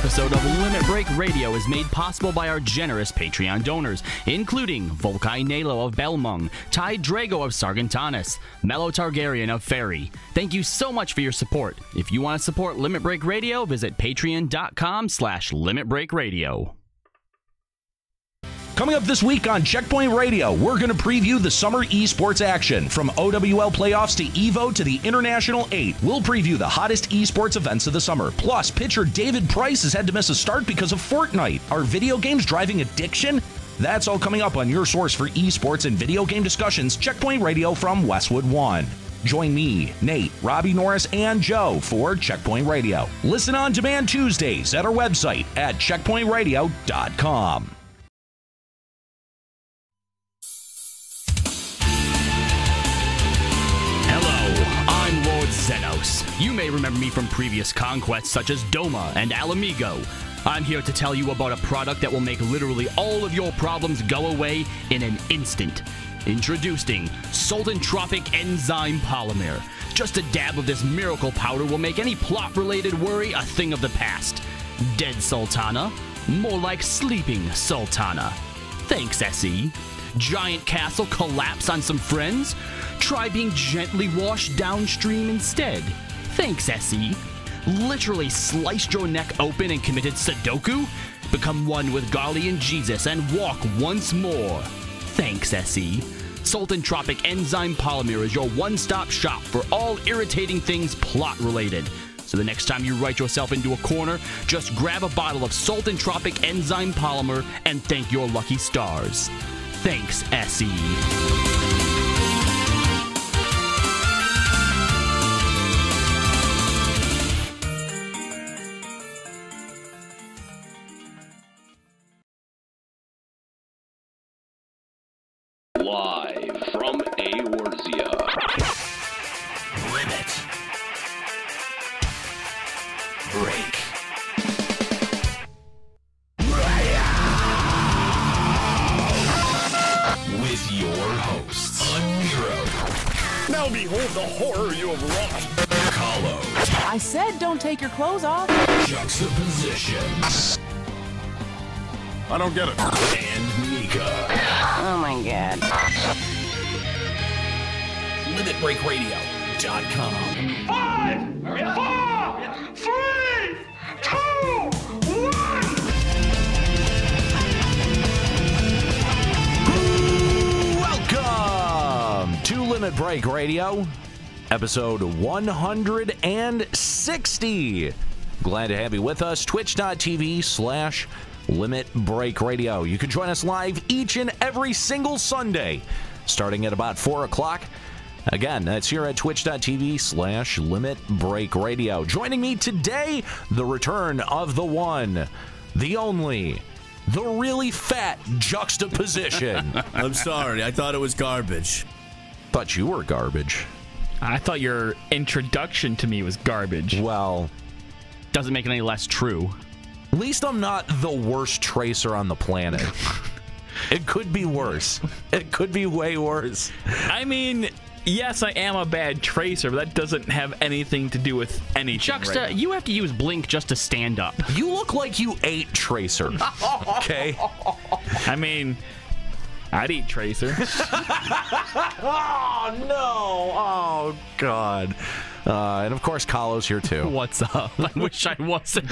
episode of Limit Break Radio is made possible by our generous Patreon donors, including Volkai Nalo of Belmung, Ty Drago of Sargentanus, Mello Targaryen of Ferry. Thank you so much for your support. If you want to support Limit Break Radio, visit patreon.com/limitbreakradio. Coming up this week on Checkpoint Radio, we're going to preview the summer esports action. From OWL playoffs to EVO to the International 8, we'll preview the hottest esports events of the summer. Plus, pitcher David Price has had to miss a start because of Fortnite. Are video games driving addiction? That's all coming up on your source for esports and video game discussions, Checkpoint Radio from Westwood One. Join me, Nate, Robbie Norris, and Joe for Checkpoint Radio. Listen on demand Tuesdays at our website at checkpointradio.com. Xenos. You may remember me from previous conquests such as Doma and Alamigo. I'm here to tell you about a product that will make literally all of your problems go away in an instant. Introducing Sultantropic Enzyme Polymer. Just a dab of this miracle powder will make any plot-related worry a thing of the past. Dead Sultana? More like sleeping Sultana. Thanks, SE. Giant castle collapse on some friends? Try being gently washed downstream instead. Thanks, SE. Literally sliced your neck open and committed Sudoku? Become one with Gali and Jesus and walk once more. Thanks, SE. Sultantropic Enzyme Polymer is your one-stop shop for all irritating things plot-related. So the next time you write yourself into a corner, just grab a bottle of Sultantropic Enzyme Polymer and thank your lucky stars. Thanks, SE. Live from Eorzea. Limit Break with your hosts, Aniero. Now behold the horror you have wrought. Kallo. I said don't take your clothes off. Juxtaposition. I don't get it. And Mika. Oh my god. LimitBreakRadio.com. 5, 4, 3, 2, 1. Welcome to Limit Break Radio, episode 160. Glad to have you with us. Twitch.tv/Limit Break Radio. You can join us live each and every single Sunday, starting at about 4 o'clock. Again, that's here at twitch.tv/Limit Break Radio. Joining me today, the return of the one, the only, the really fat Juxtaposition. I'm sorry, I thought it was garbage. Thought you were garbage. I thought your introduction to me was garbage. Well, doesn't make it any less true. At least I'm not the worst tracer on the planet. It could be worse. It could be way worse. I mean, yes, I am a bad tracer, but that doesn't have anything to do with anything. Juxta, right now. you have to use Blink just to stand up. You look like you ate Tracer. Okay? I mean, I'd eat Tracer. Oh, no. Oh, God. And, of course, Kallo's here, too. What's up? I wish I wasn't.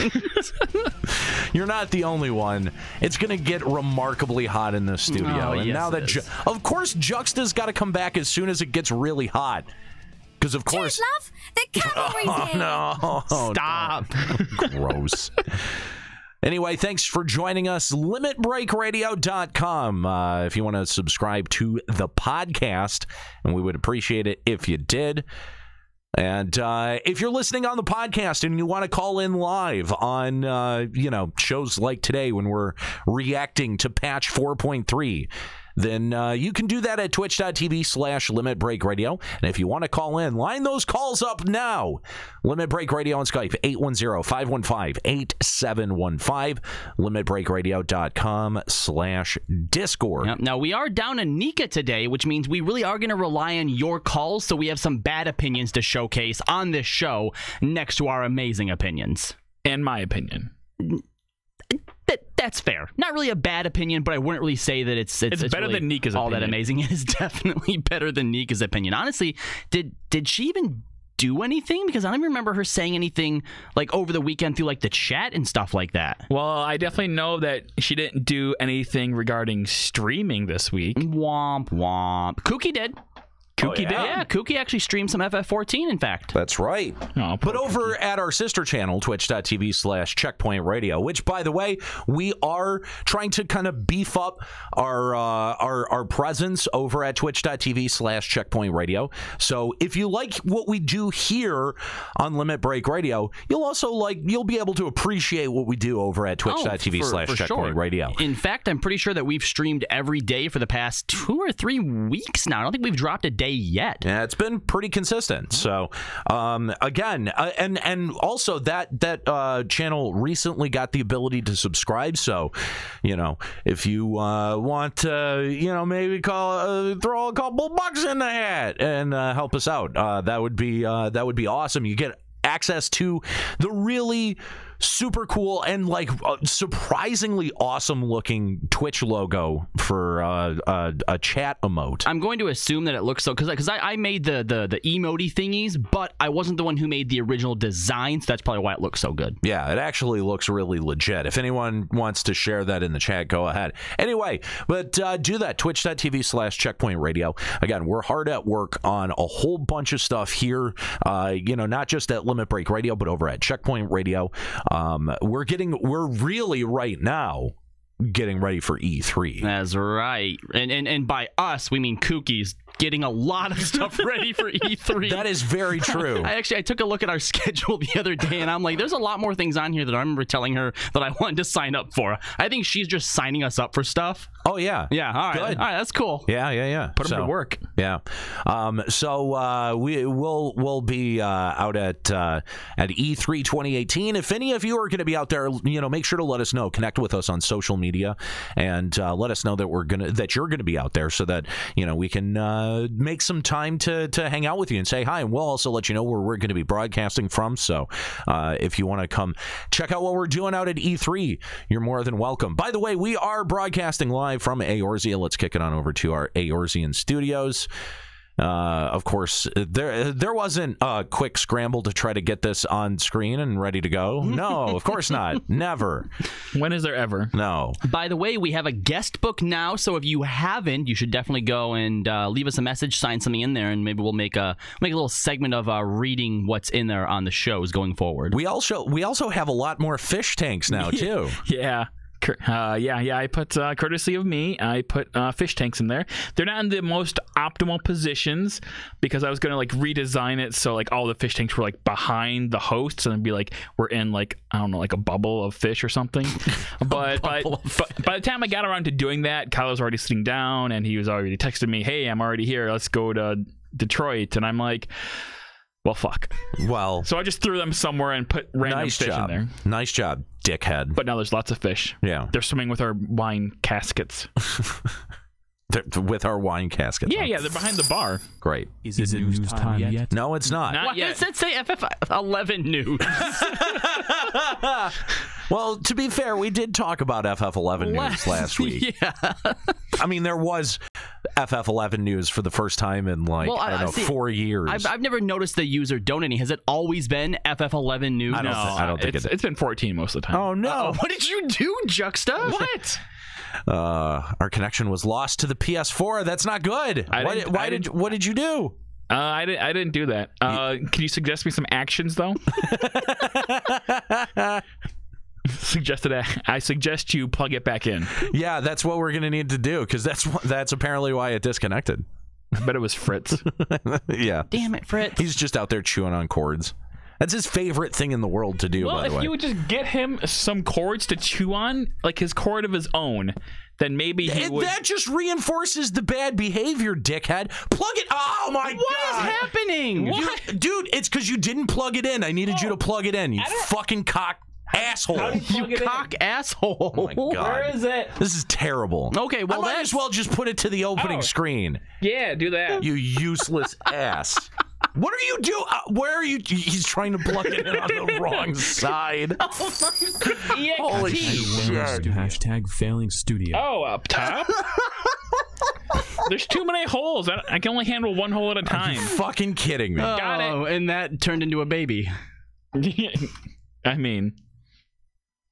You're not the only one. It's going to get remarkably hot in the studio. Oh, and yes, now that, of course, Juxta's got to come back as soon as it gets really hot. Because, of course... Cheers, love. The cavalry's here. No. Stop. Gross. Anyway, thanks for joining us. LimitBreakRadio.com if you want to subscribe to the podcast, and we would appreciate it if you did. And if you're listening on the podcast and you want to call in live on, shows like today when we're reacting to patch 4.3, then you can do that at twitch.tv/Limit Break Radio. And if you want to call in, line those calls up now. Limit Break Radio on Skype, 810-515-8715, limitbreakradio.com/Discord. Yep. Now, we are down a Nika today, which means we really are going to rely on your calls, so we have some bad opinions to showcase on this show next to our amazing opinions. And my opinion. That's fair. Not really a bad opinion, but I wouldn't really say that it's better really than Nika's all opinion. that amazing. It is definitely better than Nika's opinion. Honestly, did she even do anything? Because I don't even remember her saying anything like over the weekend through like the chat and stuff like that. Well, I definitely know that she didn't do anything regarding streaming this week. Womp womp. Kooky did. Kooky did. Yeah, Kooky actually streamed some FF14, in fact. That's right. Oh, but over at our sister channel, twitch.tv/Checkpoint Radio, which, by the way, we are trying to kind of beef up our presence over at twitch.tv/Checkpoint Radio. So if you like what we do here on Limit Break Radio, you'll be able to appreciate what we do over at twitch.tv/Checkpoint Radio. In fact, I'm pretty sure that we've streamed every day for the past 2 or 3 weeks now. I don't think we've dropped a day yet. Yeah, it's been pretty consistent. So again, and also that channel recently got the ability to subscribe. So if you want to maybe throw a couple bucks in the hat and help us out, that would be awesome. You get access to the really super cool and surprisingly awesome looking Twitch logo for a chat emote. I'm going to assume that it looks so because I made the emote thingies, but I wasn't the one who made the original design, so that's probably why it looks so good. Yeah, it actually looks really legit. If anyone wants to share that in the chat, go ahead. Anyway, but do that, twitch.tv/Checkpoint Radio. Again, we're hard at work on a whole bunch of stuff here, not just at Limit Break Radio, but over at Checkpoint Radio. We're really right now getting ready for E3. That's right. And by us, we mean Kookies getting a lot of stuff ready for E3. That is very true. I took a look at our schedule the other day, and I'm like, there's a lot more things on here that I remember telling her that I wanted to sign up for. I think she's just signing us up for stuff. Oh, yeah. Yeah, all right. Good. All right, that's cool. Yeah. Put them to work. Yeah. So we'll be out at E3 2018. If any of you are going to be out there, make sure to let us know. Connect with us on social media and let us know that you're gonna be out there, so that we can make some time to hang out with you and say hi, and we'll also let you know where we're going to be broadcasting from. So if you want to come check out what we're doing out at E3, you're more than welcome. By the way, we are broadcasting live from Eorzea. Let's kick it on over to our Eorzean studios. Of course, there wasn't a quick scramble to try to get this on screen and ready to go. No, of course not. Never. When is there ever? No. By the way, we have a guest book now, so if you haven't, you should definitely go and leave us a message, sign something in there, and maybe we'll make a little segment of reading what's in there on the shows going forward. We also have a lot more fish tanks now too. Yeah. I put, courtesy of me, I put fish tanks in there. They're not in the most optimal positions because I was going to redesign it so all the fish tanks were behind the hosts, and it'd be we're in I don't know, a bubble of fish or something. But by the time I got around to doing that, Kyle was already sitting down and he was already texting me, "Hey, I'm already here. Let's go to Detroit." And I'm like, well, fuck. Well, so I just threw them somewhere and put random fish in there. Nice job, dickhead. But now there's lots of fish. Yeah. They're swimming with our wine caskets. With our wine caskets. Yeah, they're behind the bar. Great. Is it news time yet? No, it's not. Not yet. Does that say FF11 news? Well, to be fair, we did talk about FF11 news last week. Yeah. I mean, there was FF11 news for the first time in 4 years. I've never noticed the user donating. Has it always been FF11 news? I don't think it's been 14 most of the time. Oh, no. What did you do, Juxta? What? Our connection was lost to the PS4. That's not good. What did you do? I didn't do that. Can you suggest me some actions though? I suggest you plug it back in. Yeah, that's what we're gonna need to do, because that's apparently why it disconnected. I bet it was Fritz. Yeah. Damn it, Fritz. He's just out there chewing on cords. That's his favorite thing in the world to do, by the way. If you would just get him some cords to chew on, his cord of his own, then maybe he would... That just reinforces the bad behavior, dickhead. Plug it... Oh, my God. What is happening? Dude, it's because you didn't plug it in. I needed you to plug it in, you fucking cock asshole. You cock asshole. Oh, my God. Where is it? This is terrible. Okay, well, I might as well just put it to the opening screen. Yeah, do that. You useless ass. What are you doing? Where are you? He's trying to plug it in on the wrong side. Holy shit. Hashtag failing studio. Oh, up top? There's too many holes. I can only handle one hole at a time. Are you fucking kidding me? Got it. And that turned into a baby. I mean,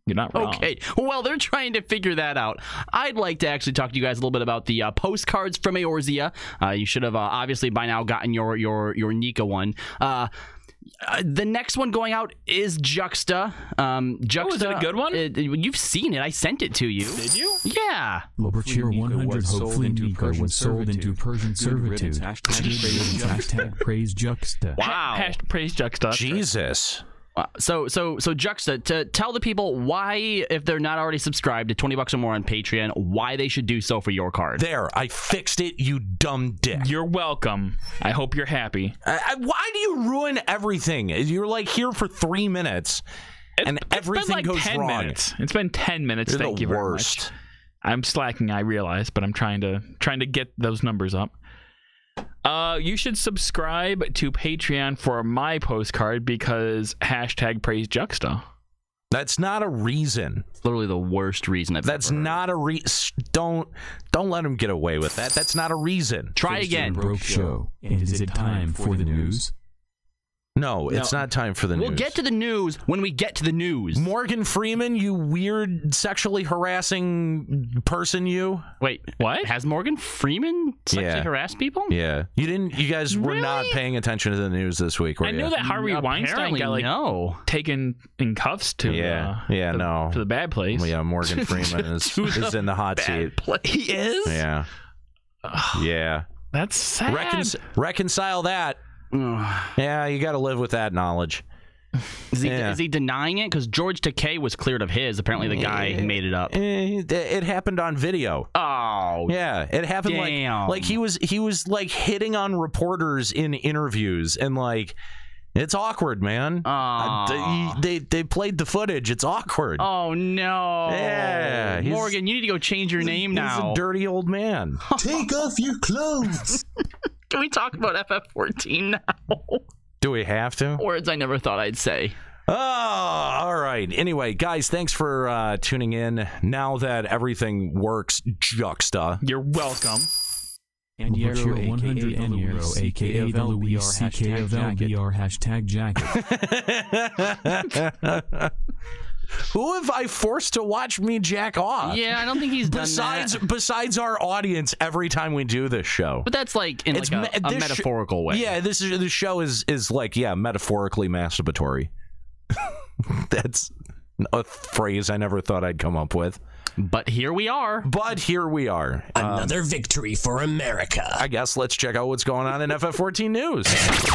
you're not wrong. Okay, well, they're trying to figure that out. I'd like to actually talk to you guys a little bit about the postcards from Eorzea. You should have obviously by now gotten your Nika one. The next one going out is Juxta. Juxta, is it a good one? You've seen it. I sent it to you. Did you? Yeah. Overture 100 hopefully Nika was sold into Persian servitude. Hashtag praise Juxta. Wow. Hashtag praise Juxta. Jesus. So Juxta, to tell the people why, if they're not already subscribed to $20 or more on Patreon, why they should do so for your card. There, I fixed it, you dumb dick. You're welcome. I hope you're happy. Why do you ruin everything? You're like here for 3 minutes, and everything goes 10 wrong. Minutes. It's been 10 minutes. You're Thank the you very worst. much. I'm slacking, I realize, but I'm trying to get those numbers up. You should subscribe to Patreon for my postcard because hashtag praise Juxta. That's not a reason. It's literally the worst reason I've That's ever not a reason. Don't let him get away with that. That's not a reason. Try again. Broke show. And is it time for the news? No, it's not time for the news. We'll get to the news when we get to the news. Morgan Freeman, you weird sexually harassing person, you. Wait, what? Has Morgan Freeman sexually harassed people? Yeah. You guys were not paying attention to the news this week, were I you? knew that Harvey Weinstein got taken in cuffs to to the bad place. Well, yeah, Morgan Freeman is in the hot seat. He is? Yeah. Yeah. That's sad. Reconcile that. Yeah, you got to live with that knowledge. Is he denying it? Because George Takei was cleared of his. Apparently, the guy made it up. It happened on video. Oh, yeah, it happened. Like he was like hitting on reporters in interviews, and like it's awkward, man. They played the footage. It's awkward. Oh no. Yeah, Morgan, you need to go change your name now. He's a dirty old man. Take off your clothes. Can we talk about FF14 now? Do we have to? Words I never thought I'd say. Oh, all right. Anyway, guys, thanks for tuning in. Now that everything works, Juxta. You're welcome. Aniero 100 Aniero, aka Ivalice, CKVR, hashtag jacket. Who have I forced to watch me jack off? Yeah, I don't think he's done that. Besides our audience every time we do this show. But that's like in like a metaphorical way. Yeah, this show is like, metaphorically masturbatory. That's a phrase I never thought I'd come up with. But here we are. Another victory for America. I guess let's check out what's going on in FF14 news.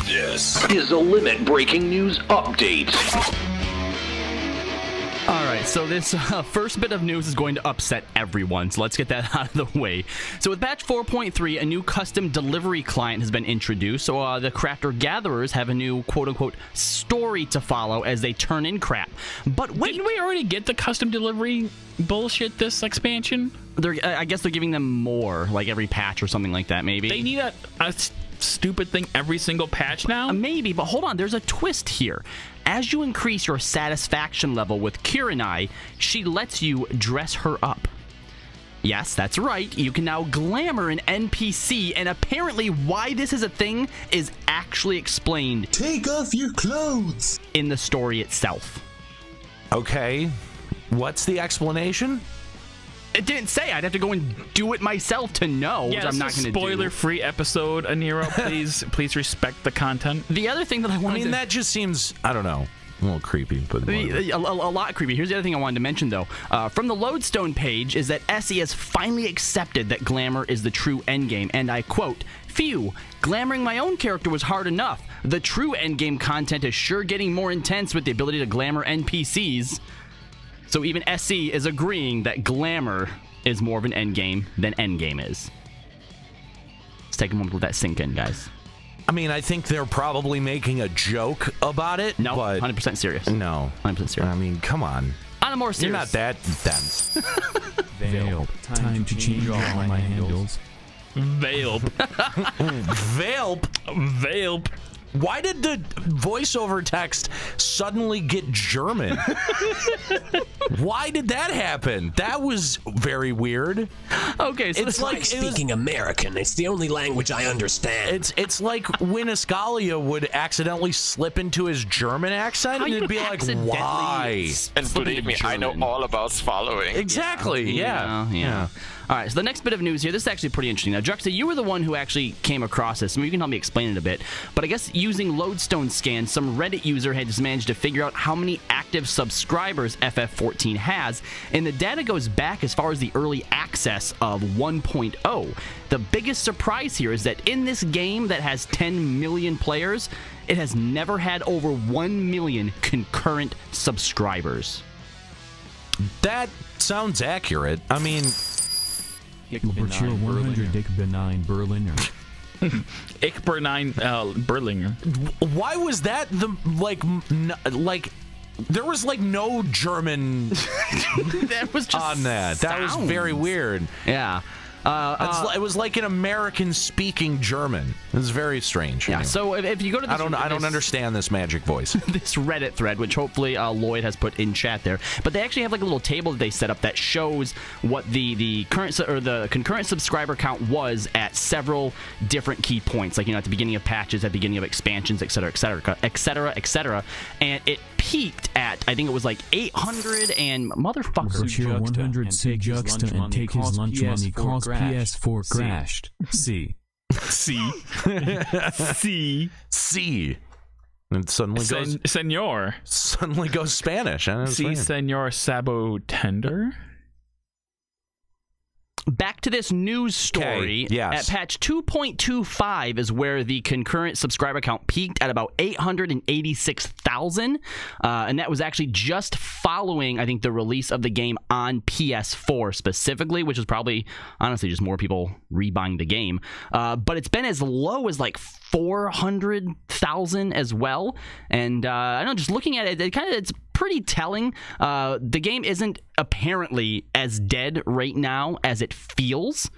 This is a limit-breaking news update. All right, so this first bit of news is going to upset everyone, so let's get that out of the way. So with patch 4.3, a new custom delivery client has been introduced, so the crafter-gatherers have a new quote-unquote story to follow as they turn in crap. But wait, didn't we already get the custom delivery bullshit this expansion? I guess they're giving them more, like every patch or something like that, maybe. They need a stupid thing every single patch now? Maybe, but hold on, there's a twist here. As you increase your satisfaction level with Kirinai, she lets you dress her up. Yes, that's right. You can now glamour an NPC, and apparently why this is a thing is actually explained. Take off your clothes! In the story itself. Okay. What's the explanation? It didn't say. I'd have to go and do it myself to know, which I'm not going to do. Spoiler-free episode, Aniero. Please respect the content. The other thing that I wanted that just seems, I don't know, a little creepy. But a lot creepy. Here's the other thing I wanted to mention, though. From the Lodestone page is that Essie has finally accepted that glamour is the true endgame, and I quote, "Phew, glamoring my own character was hard enough. The true endgame content is sure getting more intense with the ability to glamour NPCs." So even SC is agreeing that glamour is more of an endgame than endgame is. Let's take a moment to let that sink in, guys. I mean, I think they're probably making a joke about it. No, but 100% serious. No. 100% serious. I mean, come on. On a more serious... You're not that dense. Veil. Time to change all my handles. Veil. Veil. Veil. Why did the voiceover text suddenly get German? Why did that happen? That was very weird. Okay, so it's like speaking American. It's the only language I understand. It's like when Ascalia would accidentally slip into his German accent, and it'd be like, why? And believe me, I know all about swallowing. Exactly. Yeah. All right, so the next bit of news here, this is actually pretty interesting. Now, Juxta, you were the one who actually came across this. Maybe you can help me explain it a bit. But I guess using lodestone scans, some Reddit user had just managed to figure out how many active subscribers FF14 has, and the data goes back as far as the early access of 1.0. The biggest surprise here is that in this game that has 10 million players, it has never had over 1 million concurrent subscribers. That sounds accurate. I mean... Overture 100 Dick Benign Berliner. Ich Benign Berliner. Why was that the like? There was like no German that was just on that. That was very weird. Yeah. It was like an American-speaking German. It was very strange. Yeah. Anyway. So if you go to this, I don't understand this magic voice. This Reddit thread, which hopefully Lloyd has put in chat there, but they actually have like a little table that they set up that shows what the current or the concurrent subscriber count was at several different key points, like at the beginning of patches, at the beginning of expansions, etc., etc., etc., etc., and it peaked at, I think it was like 800 and motherfucker. Overture 100 see Juxta and take his lunch money cause PS4 crashed. C. And suddenly goes Senor. Suddenly goes Spanish. Si, Senor Sabo Tender. Back to this news story. Yes. At patch 2.25 is where the concurrent subscriber count peaked at about 886,000. And that was actually just following, I think, the release of the game on PS4 specifically, which is probably, honestly, just more people rebuying the game. But it's been as low as like 400,000 as well. And I don't know, just looking at it, it's pretty telling. The game isn't apparently as dead right now as it feels.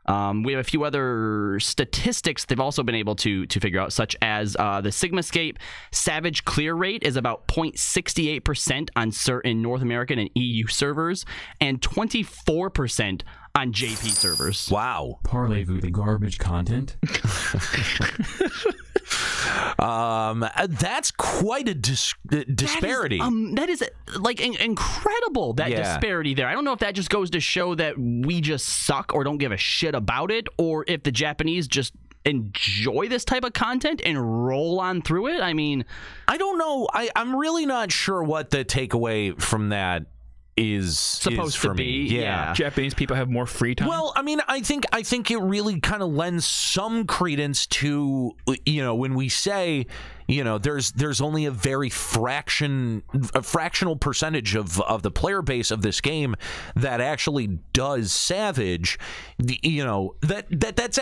We have a few other statistics they've also been able to figure out, such as the Sigmascape Savage clear rate is about 0.68% on certain North American and EU servers, and 24% on JP servers. Wow. Parlez-vous the garbage content? That's quite a disparity. That is like incredible, that disparity there. I don't know if that just goes to show that we just suck or don't give a shit about it, or if the Japanese just enjoy this type of content and roll on through it. I mean, I don't know. I'm really not sure what the takeaway from that is supposed for to be. Me. Yeah. Japanese people have more free time. Well, I mean, I think it really kind of lends some credence to, when we say, there's only a very fractional percentage of the player base of this game that actually does Savage. That's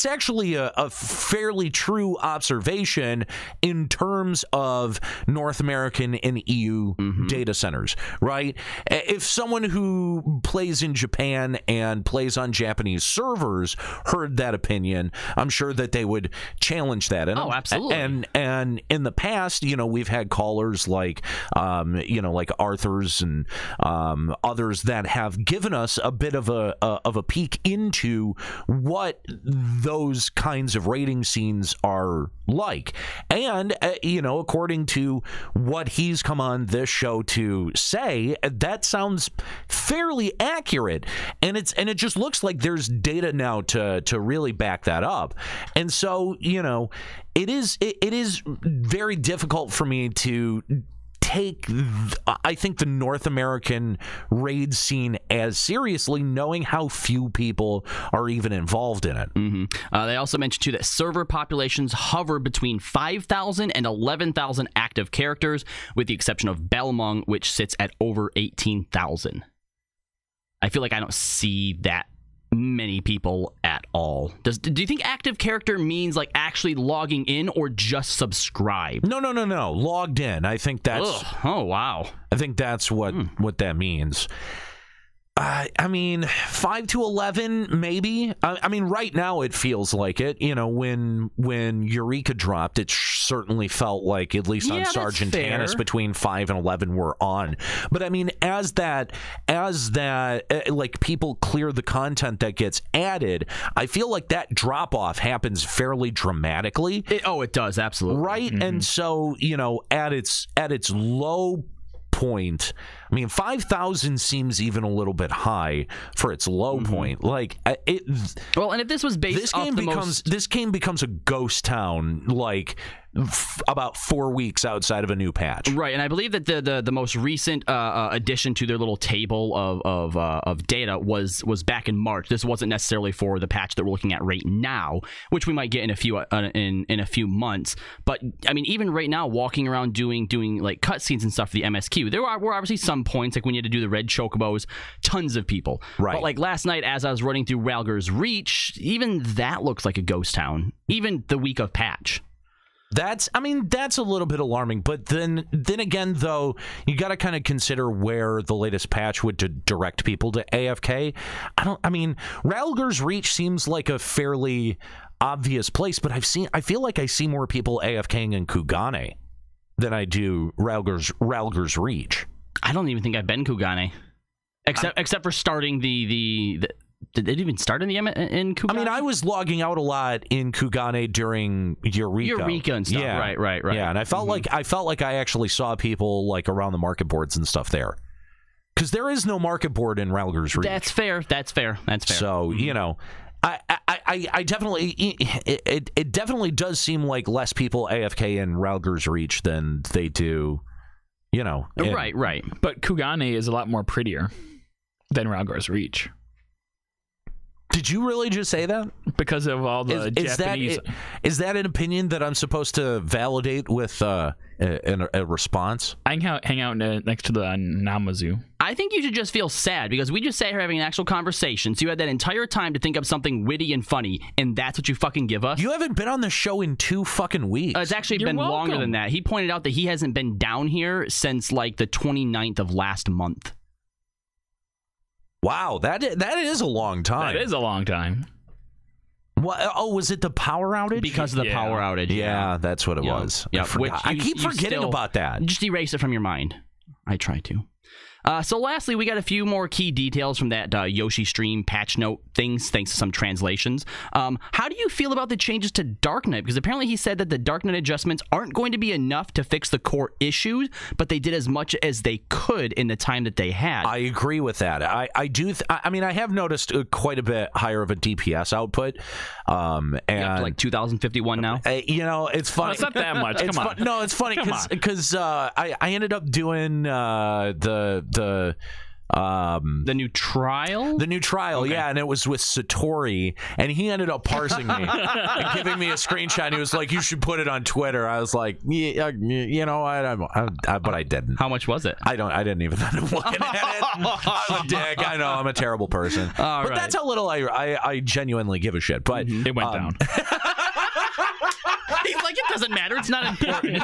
actually a fairly true observation in terms of North American and EU data centers, right? If someone who plays in Japan and plays on Japanese servers heard that opinion, I'm sure that they would challenge that. Oh, absolutely. And in the past, we've had callers like, like Arthur's and others that have given us a bit of a peek into what those kinds of rating scenes are like. And, according to what he's come on this show to say, that sounds fairly accurate. And it just looks like there's data now to really back that up. And so, it is very difficult for me to take, I think, the North American raid scene as seriously, knowing how few people are even involved in it. They also mentioned, too, that server populations hover between 5,000 and 11,000 active characters, with the exception of Belmong, which sits at over 18,000. I feel like I don't see that many people at all. Do you think active character means like actually logging in or just subscribe? No. Logged in. I think that's... Oh, wow. I think that's what that means. I mean, 5 to 11, maybe. I mean, right now it feels like it. You know, when Eureka dropped, it certainly felt like, at least on Sergeant Tannis, between 5 and 11 were on. But I mean, as that, like, people clear the content that gets added, I feel like that drop off happens fairly dramatically. It does, absolutely. Right, and so, you know, at its low point, I mean, 5,000 seems even a little bit high for its low point. Like, well, and if this was based this game becomes a ghost town, like, about 4 weeks outside of a new patch. Right, and I believe that the most recent addition to their little table of data was back in March. This wasn't necessarily for the patch that we're looking at right now, which we might get in a few months. But I mean, even right now, walking around doing like cutscenes and stuff for the MSQ, there were obviously some points, like when you had to do the red chocobos, tons of people. Right. But like last night, as I was running through Ralger's Reach, even that looks like a ghost town. Even the week of patch. That's a little bit alarming, but then again, though, you got to kind of consider where the latest patch would direct people to AFK. I mean, Ralger's Reach seems like a fairly obvious place, but I feel like I see more people AFKing in Kugane than I do Ralger's Reach. I don't even think I've been Kugane, except for starting the did it even start in Kugane? I mean, I was logging out a lot in Kugane during Eureka and stuff. Yeah. Right. Yeah, and I felt like I actually saw people like around the market boards and stuff there, because there is no market board in Ralger's Reach. That's fair. So you know, I definitely it definitely does seem like less people AFK in Ralger's Reach than they do, you know. Right. But Kugane is a lot more prettier than Ralger's Reach. Did you really just say that? Because of all the Japanese... Is that an opinion that I'm supposed to validate with a response? I can hang out next to the Namazu. I think you should just feel sad, because we just sat here having an actual conversation, so you had that entire time to think of something witty and funny, and that's what you fucking give us? You haven't been on the show in 2 fucking weeks. It's actually been longer than that. He pointed out that he hasn't been down here since, like, the 29th of last month. Wow, that is a long time. That is a long time. What? Oh, was it the power outage? Because of the power outage. Yeah, that's what it was. Yeah, I keep forgetting about that. Just erase it from your mind. I try to. So lastly, we got a few more key details from that Yoshi stream patch note things, thanks to some translations. How do you feel about the changes to Dark Knight? Because apparently he said that the Dark Knight adjustments aren't going to be enough to fix the core issues, but they did as much as they could in the time that they had. I agree with that. I do. I mean, I have noticed quite a bit higher of a DPS output. And like 2051 now. You know, it's funny. No, it's not that much. Come on. No, it's funny because I ended up doing the new trial? The new trial, okay. Yeah, and it was with Satori, and he ended up parsing me and giving me a screenshot. He was like, "You should put it on Twitter." I was like, "Yeah, you know, but I didn't." How much was it? I didn't even end up looking at it. I'm a dick. I know, I'm a terrible person. But that's how little I genuinely give a shit. But it went down. He's like, it doesn't matter. It's not important.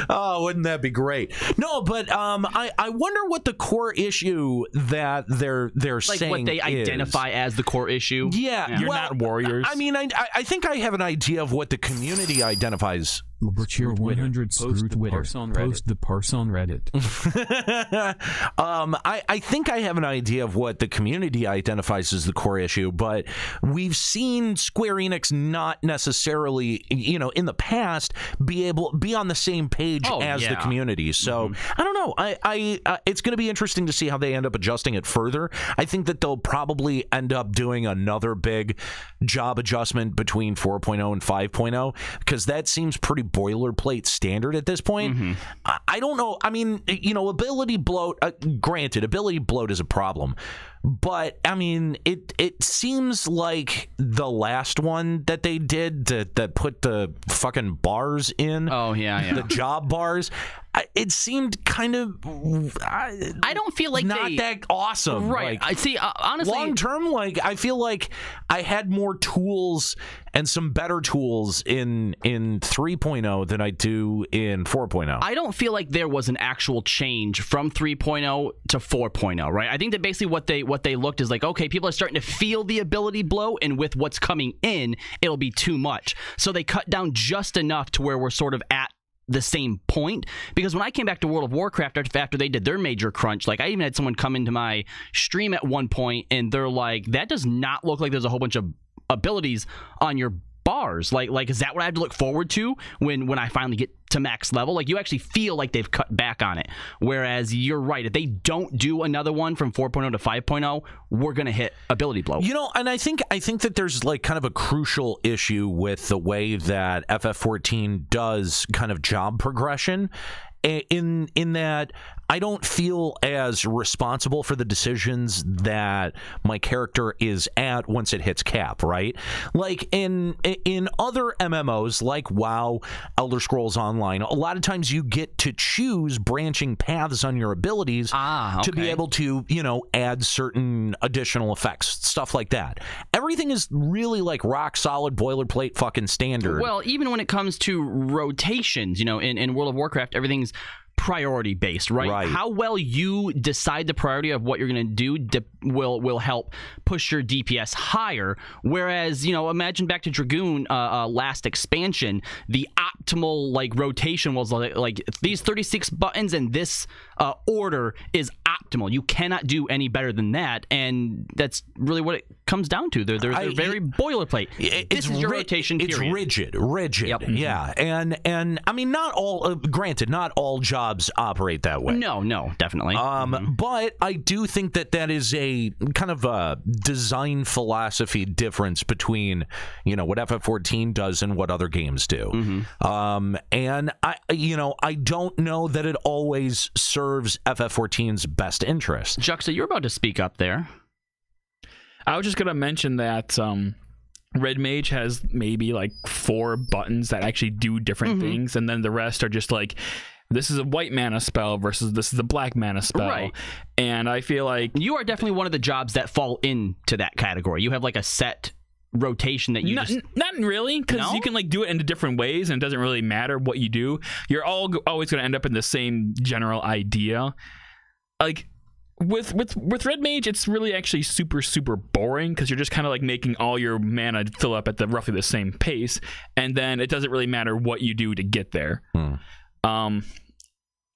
Oh, wouldn't that be great? No, but I wonder what the core issue that they're like saying what they is. Identify as the core issue. Yeah, you're not warriors. I mean, I think I have an idea of what the community identifies. Cheer 100 screw Twitter. Post the parse on Reddit. I think I have an idea of what the community identifies as the core issue, but we've seen Square-Enix not necessarily, you know, in the past be on the same page as the community. So I don't know. It's going to be interesting to see how they end up adjusting it further. I think that they'll probably end up doing another big job adjustment between 4.0 and 5.0, because that seems pretty boilerplate standard at this point. I don't know. I mean, you know, ability bloat, granted, ability bloat is a problem, But I mean, it seems like the last one that they did that put the fucking bars in. Oh yeah. The job bars. It seemed kind of. I don't feel like not that awesome, right? Like, I see. Honestly, long term, like I feel like I had more tools and some better tools in 3.0 than I do in 4.0. I don't feel like there was an actual change from 3.0 to 4.0, right? I think that basically what they looked is like, okay, people are starting to feel the ability blow, and with what's coming in, it'll be too much. So they cut down just enough to where we're sort of at the same point. Because when I came back to World of Warcraft after they did their major crunch, like I even had someone come into my stream at one point and they're like, that does not look like there's a whole bunch of abilities on your bars. Like is that what I have to look forward to when I finally get to max level? Like, you actually feel like they've cut back on it. Whereas you're right, if they don't do another one from 4.0 to 5.0, we're gonna hit ability blow. You know, and I think that there's like kind of a crucial issue with the way that FF14 does kind of job progression. In that I don't feel as responsible for the decisions that my character is at once it hits cap, right? Like in other MMOs like WoW, Elder Scrolls Online, a lot of times you get to choose branching paths on your abilities to be able to, you know, add certain additional effects, stuff like that. Everything is really like rock solid boilerplate fucking standard. Well, even when it comes to rotations, you know, in World of Warcraft, everything's priority based, right? How well you decide the priority of what you're going to do will help push your DPS higher. Whereas, you know, imagine back to Dragoon last expansion, the optimal like rotation was like these 36 buttons and this order is optimal. You cannot do any better than that, and that's really what it comes down to. They're very boilerplate. This is your rotation period. It's rigid. Yep. Yeah, and I mean, not all. Granted, not all jobs operate that way. No, definitely. But I do think that is a kind of a design philosophy difference between, you know, what FF14 does and what other games do. And I don't know that it always serves FF14's best interest. Juxta, you're about to speak up there. I was just gonna mention that Red Mage has maybe like 4 buttons that actually do different things, and then the rest are just like, this is a white mana spell versus this is a black mana spell. Right. And I feel like you are definitely one of the jobs that fall into that category. You have like a set rotation that you not really, because you can like do it in different ways and it doesn't really matter what you do. You're always going to end up in the same general idea. Like with Red Mage, it's really actually super boring, because you're just kind of like making all your mana fill up at roughly the same pace, and then it doesn't really matter what you do to get there.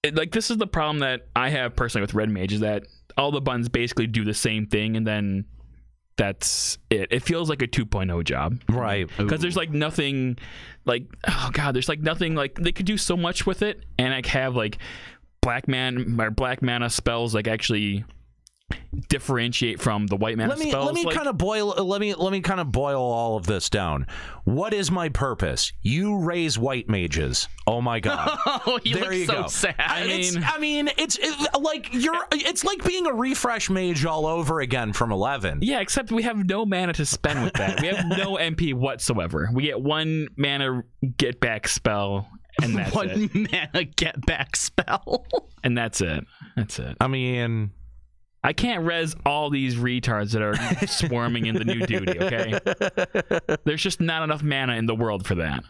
Like, this is the problem that I have personally with Red Mage, is that all the buttons basically do the same thing, and then that's it. It feels like a 2.0 job, right? Because there's like nothing, like, oh god, there's like nothing, like they could do so much with it, and like have like black mana spells like actually differentiate from the white mana spells. Let me kind of boil all of this down. What is my purpose? You raise white mages. Oh my god. Oh, there you go. Sad. It's like being a refresh mage all over again from 11. Yeah, except we have no mana to spend with that. We have no MP whatsoever. We get 1 mana get back spell, and that's it. 1 mana get back spell. And that's it. That's it. I mean, I can't res all these retards that are swarming in the new duty, okay? There's just not enough mana in the world for that.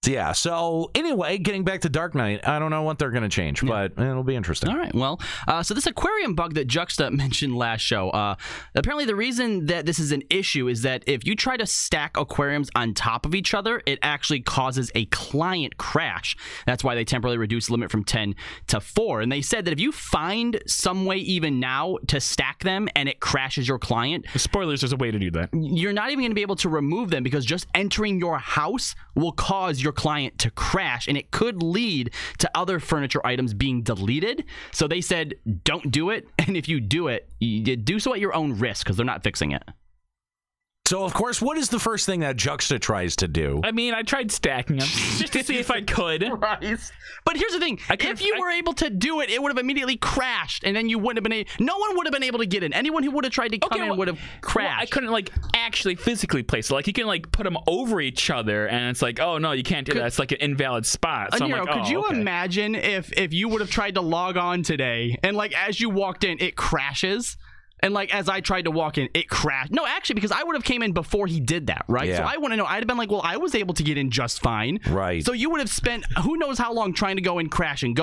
Yeah, so anyway, getting back to Dark Knight, I don't know what they're going to change, but it'll be interesting. All right, well, so this aquarium bug that Juxta mentioned last show, apparently the reason that this is an issue is that if you try to stack aquariums on top of each other, it actually causes a client crash. That's why they temporarily reduced the limit from 10 to 4. And they said that if you find some way even now to stack them and it crashes your client... Spoilers, there's a way to do that. You're not even going to be able to remove them, because just entering your house will cause your client to crash, and it could lead to other furniture items being deleted. So they said, don't do it, and if you do it, you do so at your own risk, because they're not fixing it. So, of course, what is the first thing that Juxta tries to do? I mean, I tried stacking them just to see if I could. Right. But here's the thing. If you were able to do it, it would have immediately crashed, and then you wouldn't have been able... No one would have been able to get in. Anyone who would have tried to come in would have crashed. Well, I couldn't, like, actually physically place it. Like, you can, like, put them over each other, and it's like, oh, no, you can't do that. It's like an invalid spot. So Aniero, I'm like, could you imagine if you would have tried to log on today, and, like, as you walked in, it crashes? And, like, as I tried to walk in, it crashed. No, actually, because I would have came in before he did that, right? Yeah. So I want to know. I'd have been like, well, I was able to get in just fine. Right. So you would have spent who knows how long trying to go in crashing.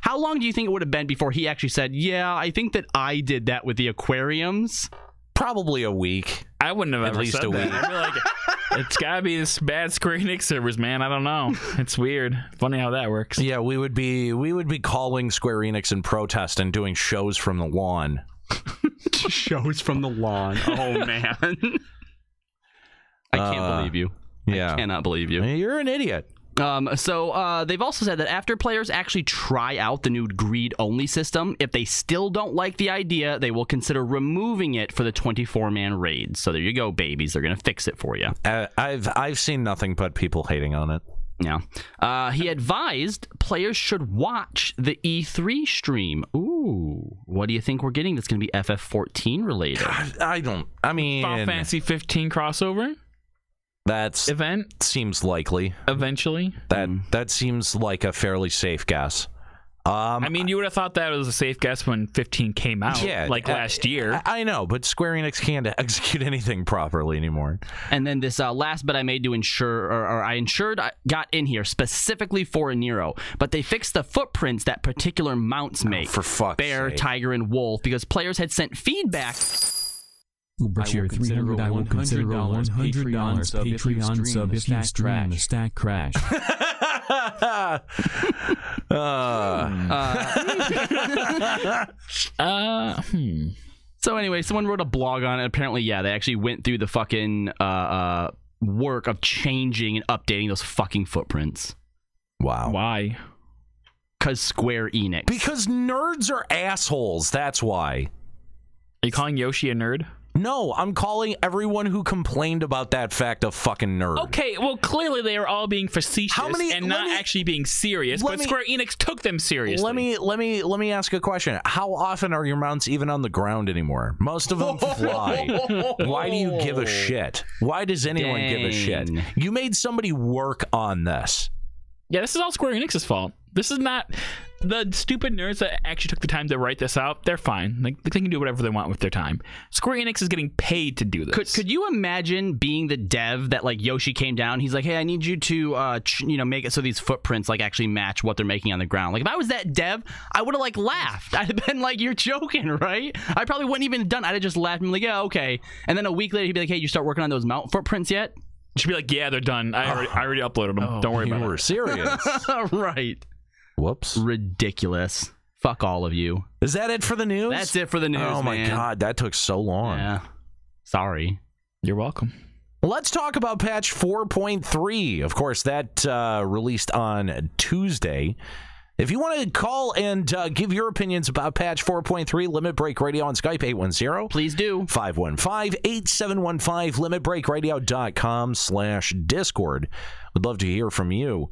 How long do you think it would have been before he actually said, yeah, I think that I did that with the aquariums? Probably a week. I wouldn't have At ever least said a that. week. I'd be like, it's gotta be this bad Square-Enix servers, man. I don't know. It's weird. Funny how that works. Yeah, we would be calling Square-Enix in protest and doing shows from the lawn. Shows from the lawn. Oh, man. I can't believe you. Yeah. I cannot believe you. You're an idiot. So they've also said that after players actually try out the new greed-only system, if they still don't like the idea, they will consider removing it for the 24-man raids. So there you go, babies. They're going to fix it for you. I've seen nothing but people hating on it. Yeah. He advised players should watch the E3 stream. Ooh. What do you think we're getting that's going to be FF14 related? I mean... Final Fantasy 15 crossover? That's... Event? Seems likely. Eventually? That seems like a fairly safe guess. I mean, you would have thought that was a safe guess when 15 came out, like last year. I know, but Square-Enix can't execute anything properly anymore. And then this last bit I made to ensure, or I ensured I got in here specifically for Aniero, but they fixed the footprints that particular mounts make. For fuck's Bear, sake. tiger, and wolf, because players had sent feedback. Ubershare 300. I will consider a $100 Patreon sub if you stream the stack crash. So anyway, someone wrote a blog on it. Apparently, yeah, they actually went through the fucking work of changing and updating those fucking footprints. Wow. Why? Because Square-Enix. Because nerds are assholes. That's why. Are you calling Yoshi a nerd? No, I'm calling everyone who complained about that fact a fucking nerd. Okay, well, clearly they are all being facetious and not actually being serious, but Square Enix took them seriously. Let me ask a question. How often are your mounts even on the ground anymore? Most of them fly. Why do you give a shit? Why does anyone give a shit? You made somebody work on this. Yeah, this is all Square Enix's fault. This is not the stupid nerds that actually took the time to write this out. They're fine. Like, they can do whatever they want with their time. Square Enix is getting paid to do this. Could you imagine being the dev that, like, Yoshi came down? He's like, hey, I need you to, make it so these footprints, like, actually match what they're making on the ground. Like, if I was that dev, I would have, like, laughed. I'd have been like, you're joking, right? I probably wouldn't even have done it. I'd have just laughed and been like, yeah, okay. And then a week later, he'd be like, hey, you start working on those mount footprints yet? You should be like, yeah, they're done. I already uploaded them. Don't worry about it. You were serious. Right. Whoops. Ridiculous. Fuck all of you. Is that it for the news? That's it for the news, Oh, my God. That took so long. Yeah. Sorry. You're welcome. Let's talk about patch 4.3. Of course, that released on Tuesday. If you want to call and give your opinions about patch 4.3, Limit Break Radio on Skype, 810. Please do. 515-8715, limitbreakradio.com/Discord. Would love to hear from you.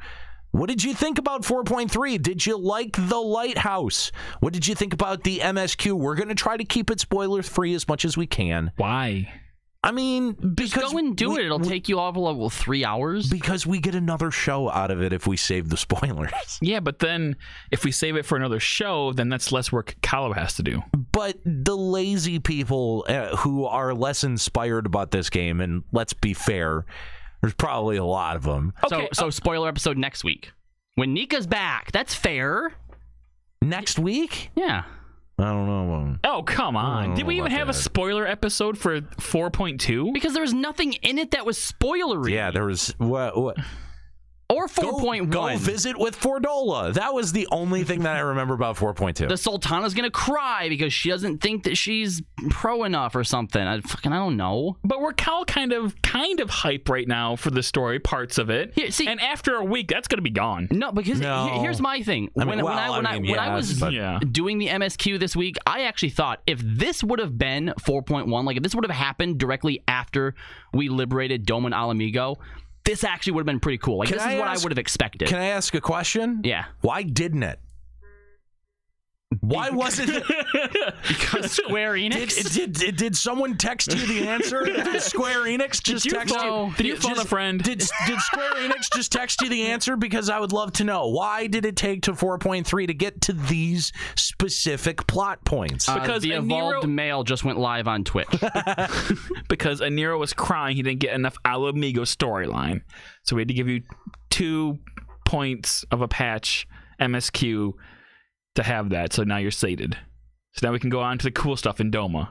What did you think about 4.3? Did you like the lighthouse? What did you think about the MSQ? We're going to try to keep it spoiler-free as much as we can. Why? I mean, because... Just go and do it. It'll take you all of 3 hours. Because we get another show out of it if we save the spoilers. Yeah, but then if we save it for another show, then that's less work Kallo has to do. But the lazy people who are less inspired about this game, and let's be fair, there's probably a lot of them. Okay, so spoiler episode next week. When Nika's back, that's fair. Next week? Yeah. I don't know. Oh, come on. Did we even have a spoiler episode for 4.2? Because there was nothing in it that was spoilery. Yeah, there was... What? Or 4.1. Go visit with Fordola. That was the only thing that I remember about 4.2. The Sultana's gonna cry because she doesn't think that she's pro enough or something. I don't know. But we're all kind of hype right now for the story, parts of it. Here, see, and after a week, that's gonna be gone. No, because here's my thing. When I was doing the MSQ this week, I actually thought if this would have been 4.1, like if this would have happened directly after we liberated Dome and Alamigo, this actually would have been pretty cool. Like, this is what I would have expected. Can I ask a question? Yeah. Why didn't it? Why wasn't it? Because Square Enix? Did someone text you the answer? Did Square Enix just text you? Did you phone a friend? Did Square Enix just text you the answer? Because I would love to know. Why did it take to 4.3 to get to these specific plot points? Because the evolved male just went live on Twitch. Because Aniero was crying he didn't get enough Alamigo storyline. So we had to give you 2 points of a patch MSQ to have that, so now you're sated. So now we can go on to the cool stuff in Doma.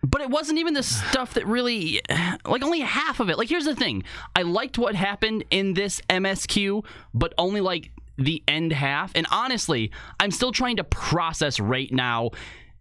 But it wasn't even the stuff that really, like, only half of it. Like, here's the thing. I liked what happened in this MSQ, but only, like, the end half. And honestly, I'm still trying to process right now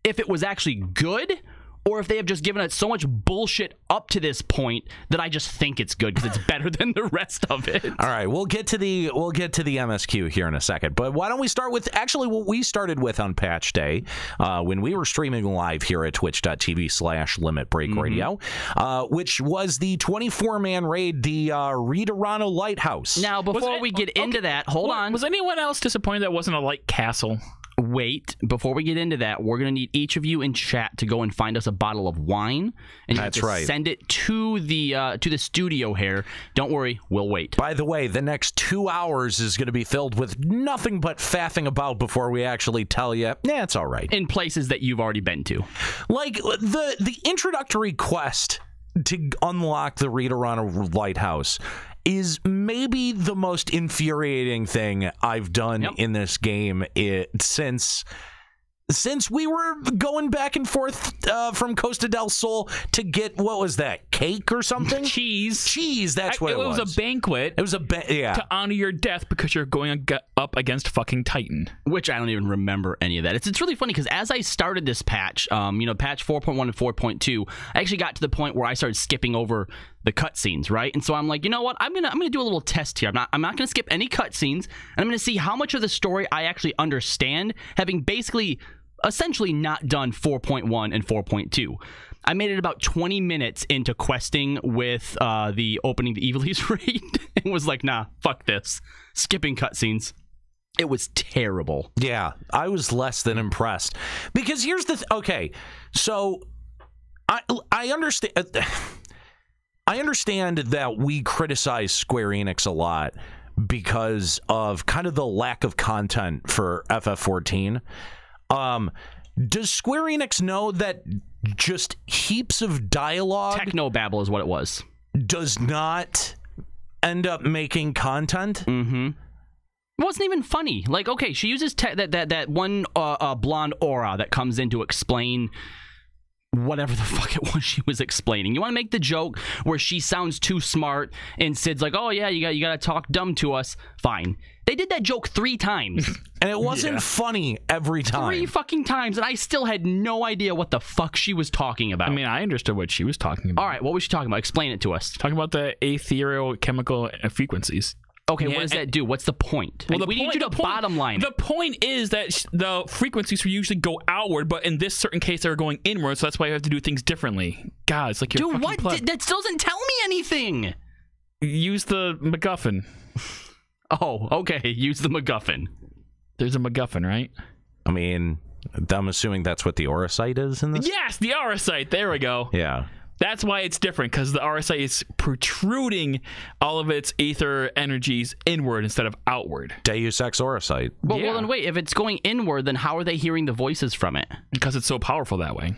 if it was actually good or if they have just given it so much bullshit up to this point that I just think it's good because it's better than the rest of it. All right, we'll get to the MSQ here in a second, but why don't we start with actually what we started with on patch day when we were streaming live here at twitch.tv/limitbreakradio, which was the 24-man raid, the Readerano Lighthouse. Now, before we get into that, hold on. Was anyone else disappointed that wasn't a light castle? Wait, before we get into that, we're going to need each of you in chat to go and find us a bottle of wine. And you have to send it to the studio here. Don't worry, we'll wait. By the way, the next 2 hours is going to be filled with nothing but faffing about before we actually tell you, yeah, it's all right. In places that you've already been to. Like the introductory quest to unlock the Readerano Lighthouse is maybe the most infuriating thing I've done in this game since we were going back and forth from Costa del Sol to get, what was that, cake or something? Cheese, that's what it was. It was a banquet. It was to honor your death because you're going up against fucking Titan. Which I don't even remember any of that. It's really funny because as I started this patch, patch 4.1 and 4.2, I actually got to the point where I started skipping over the cutscenes, right? And so I'm like, you know what? I'm gonna do a little test here. I'm not gonna skip any cutscenes, and I'm gonna see how much of the story I actually understand, having basically essentially not done 4.1 and 4.2. I made it about 20 minutes into questing with the opening the Ivalice raid and was like, nah, fuck this. Skipping cutscenes. It was terrible. Yeah, I was less than impressed. Because here's the okay, so I understand that we criticize Square Enix a lot because of kind of the lack of content for FF14. Does Square Enix know that just heaps of dialogue, technobabble is what it was, does not end up making content? It wasn't even funny. Like, okay, she uses that one blonde aura that comes in to explain whatever the fuck it was she was explaining. You want to make the joke where she sounds too smart and Sid's like, oh yeah, you got to talk dumb to us. Fine. They did that joke 3 times. And it wasn't funny every time. 3 fucking times, and I still had no idea what the fuck she was talking about. I mean, I understood what she was talking about. All right, what was she talking about? Explain it to us. Talking about the ethereal chemical frequencies. Okay, what does that do? What's the point? Well, we need you to bottom line. The point is that the frequencies usually go outward, but in this certain case, they're going inward, so that's why you have to do things differently. God, it's like you're Dude, what? That still doesn't tell me anything. Use the MacGuffin. Oh, okay. Use the MacGuffin. There's a MacGuffin, right? I mean, I'm assuming that's what the aura site is in this? Yes, the aura site. There we go. Yeah. That's why it's different, because the aura site is protruding all of its ether energies inward instead of outward. Deus Ex aura site. Well, then wait. If it's going inward, then how are they hearing the voices from it? Because it's so powerful that way.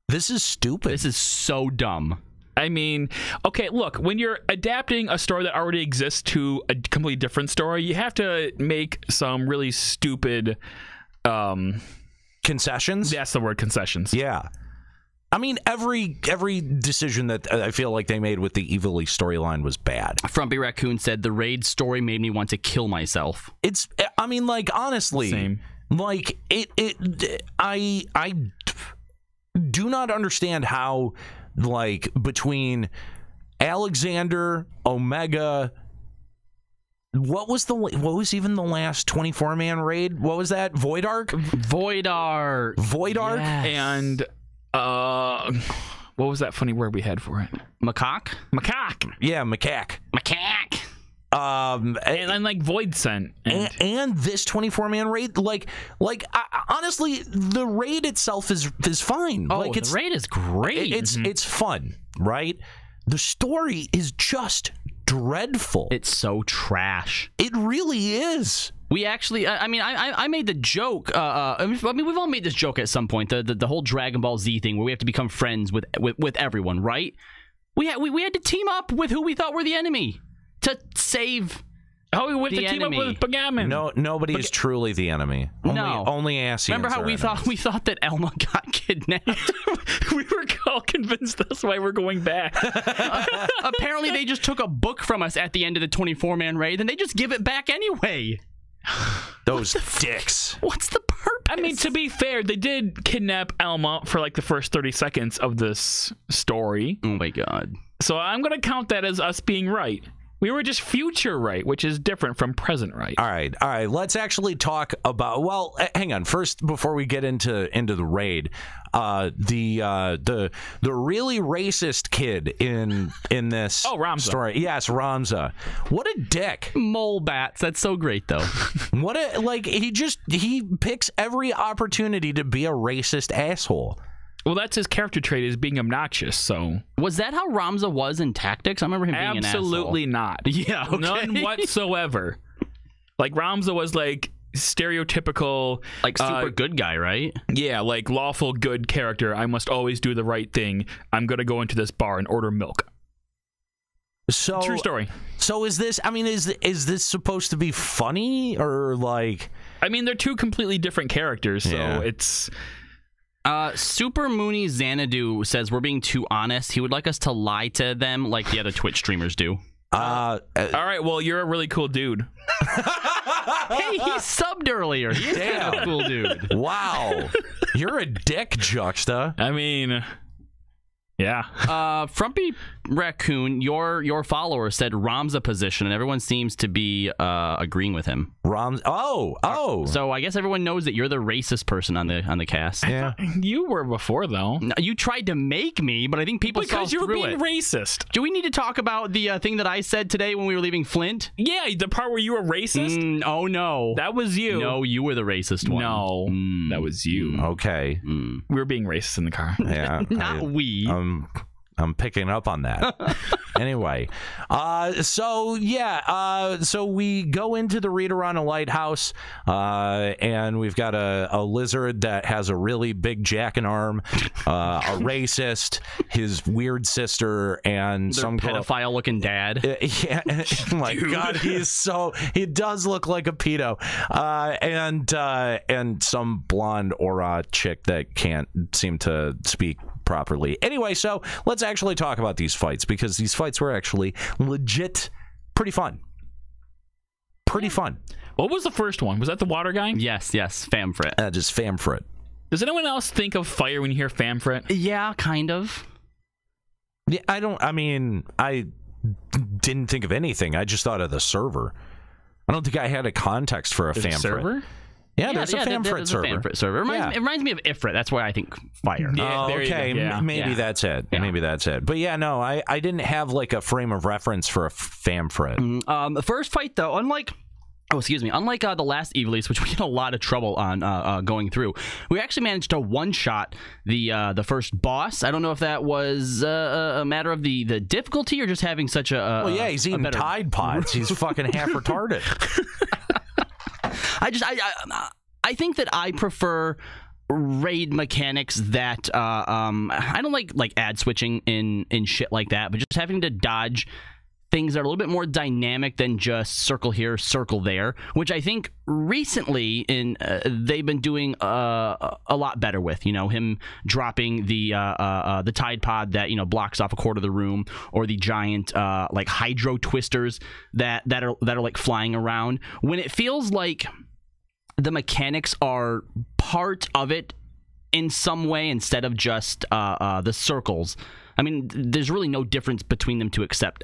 This is stupid. This is so dumb. I mean, okay, look, when you're adapting a story that already exists to a completely different story, you have to make some really stupid... concessions? That's the word, concessions. Yeah. I mean, every decision that I feel like they made with the Ivalice storyline was bad. Frumpy Raccoon said the raid story made me want to kill myself. I mean, like, honestly, Same. Like I do not understand how, like, between Alexander, Omega, what was even the last 24-man raid? What was that? Void Arc? Void Arc. Yes. And what was that funny word we had for it? Macaque? Macaque. Yeah, macaque. Macaque. And like Void Scent. And this 24-man raid, honestly, the raid itself is fine. Oh, like, the raid is great. It's fun, right? The story is just dreadful. It's so trash. It really is. We actually, I made the joke. We've all made this joke at some point. The whole Dragon Ball Z thing, where we have to become friends with everyone, right? We had to team up with who we thought were the enemy to save. Oh, we went to team enemy. up with Bagaman. No, nobody is truly the enemy. Only Asians. Remember how we thought that Elma got kidnapped? We were all convinced that's why we're going back. Apparently, they just took a book from us at the end of the 24-man raid, and they just give it back anyway. Those dicks. What's the purpose? I mean, to be fair, they did kidnap Elma for like the first 30 seconds of this story. Oh my god. So I'm going to count that as us being right. We were just future right, which is different from present right. All right. Let's actually talk about. Well, hang on. First, before we get into the raid, the really racist kid in this Ramza. story. Yes, Ramza. What a dick. Mole bats. That's so great, though. He picks every opportunity to be a racist asshole. Well, that's his character trait, is being obnoxious, so... Was that how Ramza was in Tactics? I remember him being an asshole. Absolutely not. Yeah, okay. None whatsoever. Like, Ramza was, like, stereotypical... Like, super good guy, right? Yeah, like, lawful good character. I must always do the right thing. I'm gonna go into this bar and order milk. So true story. So is this... I mean, is this supposed to be funny, or, like... I mean, they're two completely different characters, so it's... Super Mooney Xanadu says we're being too honest. He would like us to lie to them like the other Twitch streamers do. All right, well, you're a really cool dude. Hey, he subbed earlier. He's kind of a cool dude. Wow. You're a dick, Juxta. I mean... Yeah. Frumpy Raccoon, your follower said Ramza position, and everyone seems to be agreeing with him. Oh. So I guess everyone knows that you're the racist person on the cast. Yeah. You were before, though. No, you tried to make me, but I think people saw through it. Because you were being racist. Do we need to talk about the thing that I said today when we were leaving Flint? Yeah, the part where you were racist? Oh, no. That was you. No, you were the racist one. No, that was you. Okay. We were being racist in the car. Yeah. Not we. I'm picking up on that. Anyway, so we go into the reader on a lighthouse, and we've got a lizard that has a really big jackanarm, a racist, his weird sister, and some pedophile looking dad. Yeah, oh my God, he does look like a pedo, and some blonde aura chick that can't seem to speak properly. Anyway, so let's actually talk about these fights, because these fights were actually legit pretty fun. Pretty fun. What was the first one? Was that the water guy? Yes, Famfrit. Just Famfrit. Does anyone else think of fire when you hear Famfrit? Yeah, kind of. Yeah, I didn't think of anything. I just thought of the server. I don't think I had a context for a Famfrit. Server? Yeah, there's a Famfrit server. Famfrit server. It reminds me of Ifrit. That's why I think fire. Yeah, okay, maybe that's it. Yeah. Maybe that's it. But yeah, no, I didn't have like a frame of reference for a Famfrit. The first fight, though, unlike the last Ivalice, which we had a lot of trouble on going through, we actually managed to one-shot the first boss. I don't know if that was a matter of the difficulty or just having such a well, yeah, he's eating Tide Pods. He's fucking half retarded. I think that I prefer raid mechanics that I don't like ad switching in shit like that, but just having to dodge things that are a little bit more dynamic than just circle here, circle there, which I think recently they've been doing a lot better with. You know, him dropping the Tide Pod that, you know, blocks off a quarter of the room, or the giant like hydro twisters that are like flying around. When it feels like the mechanics are part of it in some way instead of just the circles. I mean, there's really no difference between them two except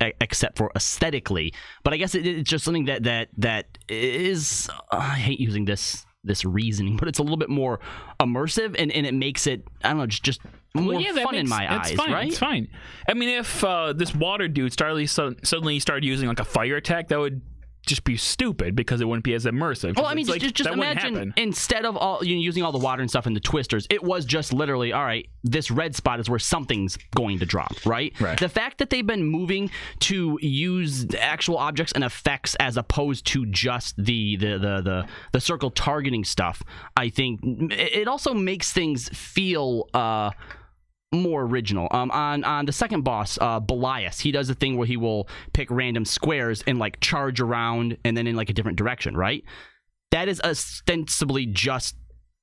for aesthetically. But I guess it's just something that is I hate using this reasoning, but it's a little bit more immersive, and it makes it, I don't know, just more fun in my eyes, right? It's fine. I mean, if this water dude suddenly started using like a fire attack, that would just be stupid because it wouldn't be as immersive. Well, I mean, just imagine instead of using all the water and stuff in the twisters, it was just literally, all right, this red spot is where something's going to drop, right? The fact that they've been moving to use actual objects and effects as opposed to just the circle targeting stuff, I think it also makes things feel more original. On the second boss, Ivalice, he does a thing where he will pick random squares and like charge around and then in like a different direction, right? That is ostensibly just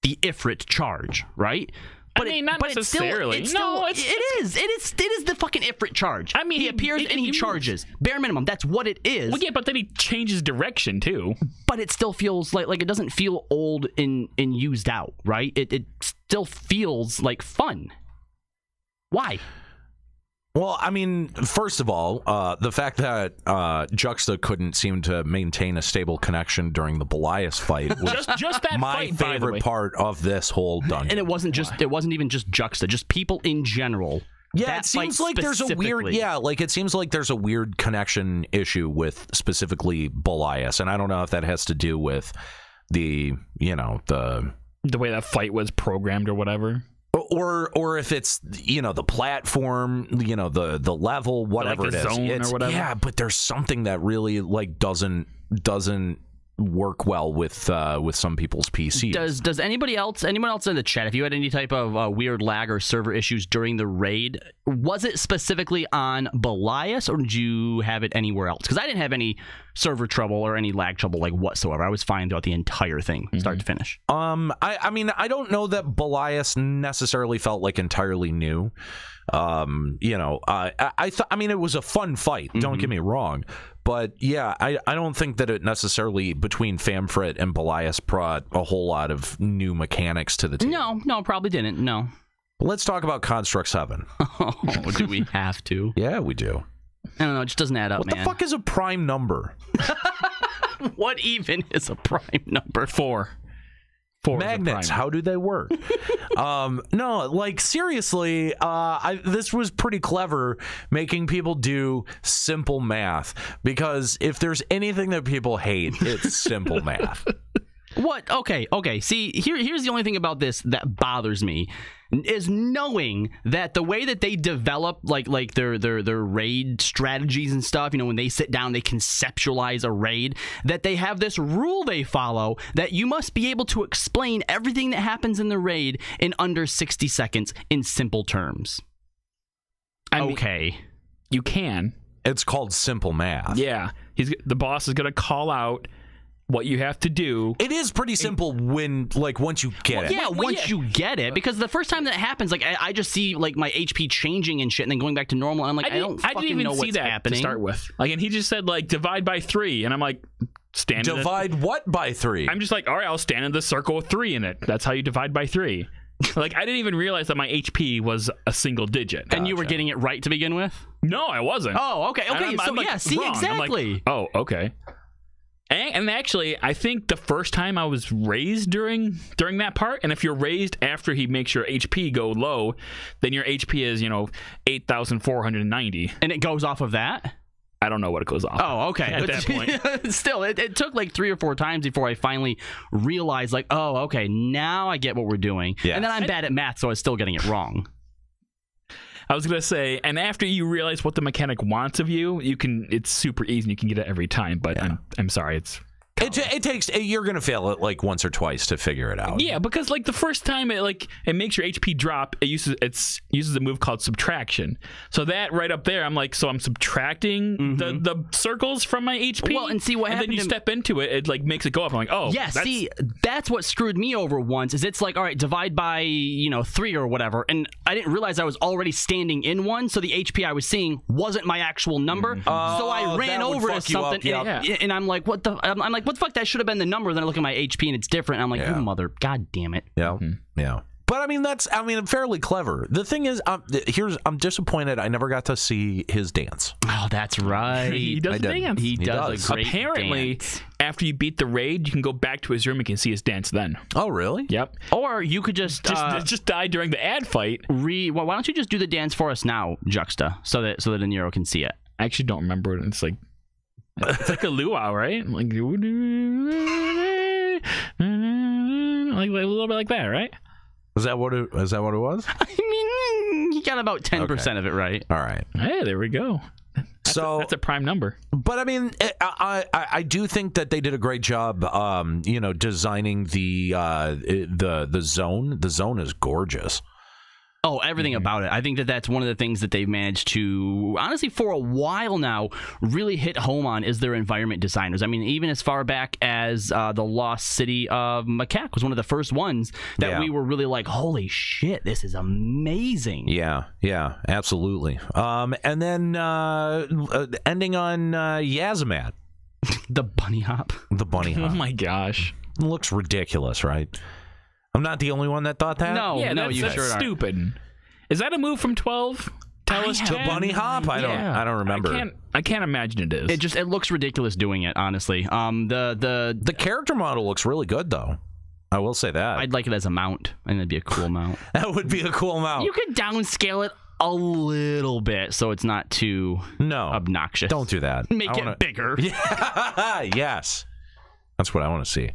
the Ifrit charge, right? But I mean, not necessarily. It is the fucking Ifrit charge. I mean, he appears and he charges. Bare minimum, that's what it is. Well, yeah, but then he changes direction too. But it still feels like it doesn't feel old and used out, right? It still feels like fun. Why? Well, I mean, first of all, the fact that Juxta couldn't seem to maintain a stable connection during the Ivalice fight was just that my fight, favorite part of this whole dungeon. And it wasn't even just Juxta, just people in general. Yeah, it seems like there's a weird it seems like there's a weird connection issue with specifically Ivalice, and I don't know if that has to do with the way that fight was programmed or whatever. Or if it's, the platform, the level, whatever like the it is. Zone or whatever. Yeah, but there's something that really doesn't work well with some people's PCs. Does anyone else in the chat, if you had any type of weird lag or server issues during the raid, was it specifically on Ivalice, or did you have it anywhere else? Because I didn't have any server trouble or any lag trouble whatsoever. I was fine throughout the entire thing, start to finish. I mean, I don't know that Ivalice necessarily felt like entirely new. I mean, it was a fun fight. Don't get me wrong. But yeah, I don't think that it necessarily, between Famfrit and Ivalice, brought a whole lot of new mechanics to the table. No, probably didn't. No. Let's talk about Construct 7. Oh, do we have to? Yeah, we do. I don't know. It just doesn't add up, man. What the fuck is a prime number? What even is a prime number? 4. Magnets, how do they work? No, seriously, this was pretty clever, making people do simple math, because if there's anything that people hate, it's simple math. What? Okay. See, here's the only thing about this that bothers me, is knowing that the way that they develop like their raid strategies and stuff, when they sit down, they conceptualize a raid, that they have this rule they follow that you must be able to explain everything that happens in the raid in under 60 seconds in simple terms. Okay. You can. It's called simple math. Yeah. The boss is going to call out what you have to do. It is pretty simple once you get it. Yeah, once you get it, because the first time that happens, I just see my HP changing and shit, and then going back to normal. And I'm like, I don't fucking know what's happening. To start with, and he just said divide by 3, and I'm like, stand. Divide what by 3? I'm just like, all right, I'll stand in the circle with 3 in it. That's how you divide by 3. I didn't even realize that my HP was a single digit. And you were getting it right to begin with? No, I wasn't. Oh, okay. See, wrong. exactly. Oh, okay. And actually, I think the first time I was raised during that part, and if you're raised after he makes your HP go low, then your HP is, 8,490. And it goes off of that? I don't know what it goes off. Oh, okay. At that point. Still, it took 3 or 4 times before I finally realized, oh, okay, now I get what we're doing. Yeah. And then I'm bad at math, so I was still getting it wrong. I was going to say, and after you realize what the mechanic wants of you, it's super easy and you can get it every time, but yeah. I'm sorry, it's It takes, you're going to fail it like once or twice to figure it out. Yeah, because like the first time it makes your HP drop, it uses a move called subtraction. So that right up there, I'm like, so I'm subtracting the circles from my HP. Well, and see what happened. And then you step into it, it like makes it go up. I'm like, oh, yeah. That's what screwed me over once. Is it's like, all right, divide by 3 or whatever, and I didn't realize I was already standing in one, so the HP I was seeing wasn't my actual number. So I ran over to something, and I'm like, what the? I'm like, what the fuck? That should have been the number. Then I look at my HP and it's different. And I'm like, you mother, god damn it. Yeah, yeah. But I mean, fairly clever. The thing is, I'm disappointed I never got to see his dance. Oh, that's right. He does dance. He does a great Apparently, dance. After you beat the raid, you can go back to his room and can see his dance then. Oh, really? Yep. Or you could just die during the ad fight. Well, why don't you just do the dance for us now, Juxta, so that Aniero can see it? I actually don't remember it. It's like a luau, right? Like a little bit like that, right? Is that what it was? I mean, you got about 10% of it right. All right. Hey, there we go. That's a prime number. But I mean, I do think that they did a great job, designing the zone. The zone is gorgeous. Oh, everything about it. I think that's one of the things that they've managed to, honestly, for a while now, really hit home on is their environment designers. I mean, even as far back as the Lost City of Macaque was one of the first ones that we were really like, holy shit, this is amazing. Yeah, absolutely. And then ending on Yazamat. The bunny hop. The bunny hop. Oh my gosh. It looks ridiculous, right? I'm not the only one that thought that. No, that's stupid. Is that a move from 12? Tell us the bunny hop. I don't remember. I can't imagine it is. It looks ridiculous doing it. Honestly, the character model looks really good though. I will say that. I'd like it as a mount. I think that'd be a cool mount. That would be a cool mount. You could downscale it a little bit so it's not too obnoxious. Don't do that. Make it bigger. Yeah. Yes, that's what I want to see.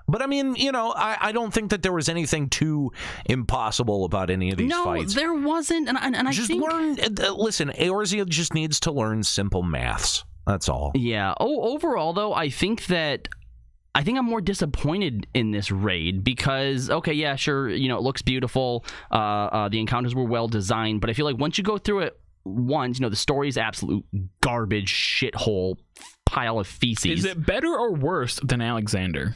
But I mean, I don't think that there was anything too impossible about any of these fights. No, there wasn't, and I just think... Listen, Eorzea just needs to learn simple maths. That's all. Yeah. Overall, though, I think I'm more disappointed in this raid because, okay, yeah, sure, it looks beautiful. The encounters were well designed, but I feel like once you go through it once, the story's absolute garbage shithole pile of feces. Is it better or worse than Alexander?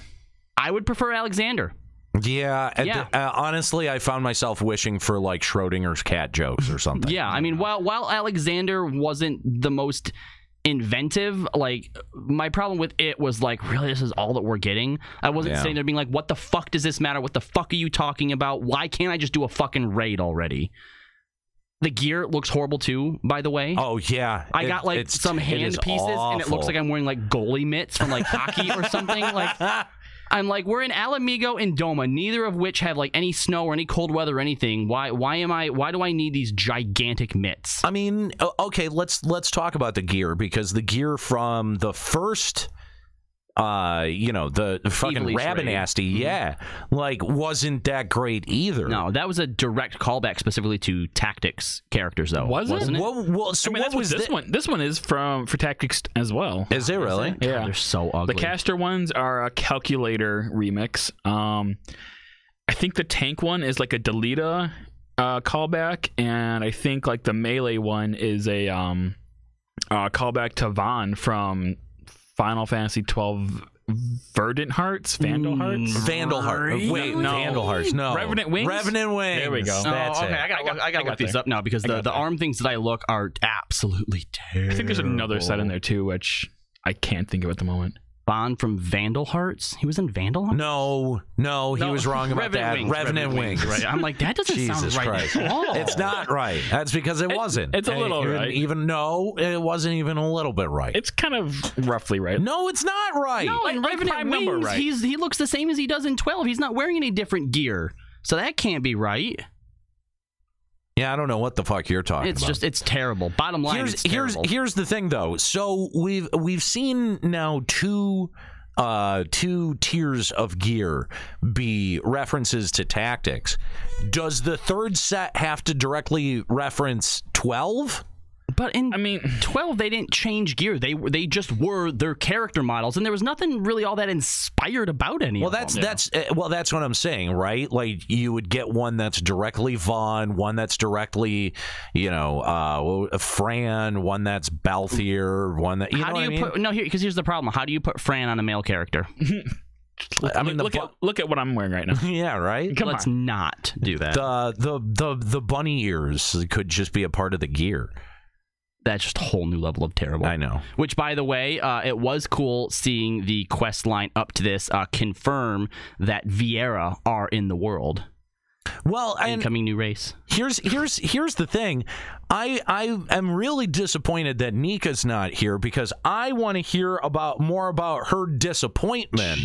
I would prefer Alexander. Yeah. Honestly, I found myself wishing for like Schrodinger's cat jokes or something. Yeah, I mean, while Alexander wasn't the most inventive, like my problem with it was like, really, this is all that we're getting. I wasn't sitting there being like, what the fuck does this matter? What the fuck are you talking about? Why can't I just do a fucking raid already? The gear looks horrible too, by the way. Oh yeah, I got like some hand pieces, and it looks like I'm wearing like goalie mitts from like hockey or something. Like. I'm like, we're in Alamigo and Doma, neither of which have like any snow or any cold weather or anything. Why do I need these gigantic mitts? I mean, okay, let's talk about the gear, because the gear from the first the fucking Rabinasty, like wasn't that great either. No, that was a direct callback specifically to Tactics characters, though. Wasn't it? Well, so what was this one? This one is for Tactics as well. Is it really? Yeah, God, they're so ugly. The caster ones are a calculator remix. I think the tank one is like a Delita callback, and I think like the melee one is a callback to Vaughn from Final Fantasy XII Verdant Hearts? Vandal Hearts? Vandal Hearts. Wait, no. Vandal Hearts, no. Revenant Wings? Revenant Wings. There we go. That's okay, I gotta look these up now, because the arm things that I look are absolutely terrible. I think there's another set in there too, which I can't think of at the moment. Bond from Vandal Hearts? He was in Vandal Hearts? No, he was wrong about that. Revenant Wings. Right. I'm like, that doesn't sound right at all. It's not right. That's because it wasn't. It's a little right. It wasn't even a little bit right. It's kind of roughly right. No, it's not right. No, in Revenant Wings, right. He looks the same as he does in 12. He's not wearing any different gear. So that can't be right. Yeah, I don't know what the fuck you're talking about. It's terrible. Bottom line, it's terrible. Here's the thing, though. So we've seen now two tiers of gear be references to Tactics. Does the third set have to directly reference 12? But in 12, they didn't change gear. They just were their character models, and there was nothing really all that inspired about any of them. That's what I'm saying, right? Like, you would get one that's directly Vaughn, one that's directly, Fran, one that's Balthier, one that here's the problem. How do you put Fran on a male character? Look at what I'm wearing right now. Yeah, right. Let's not do that. The bunny ears could just be a part of the gear. That's just a whole new level of terrible. I know. Which, by the way, it was cool seeing the quest line up to this confirm that Vieira are in the world. Well, incoming new race. Here's the thing. I am really disappointed that Nika's not here because I want to hear more about her disappointment.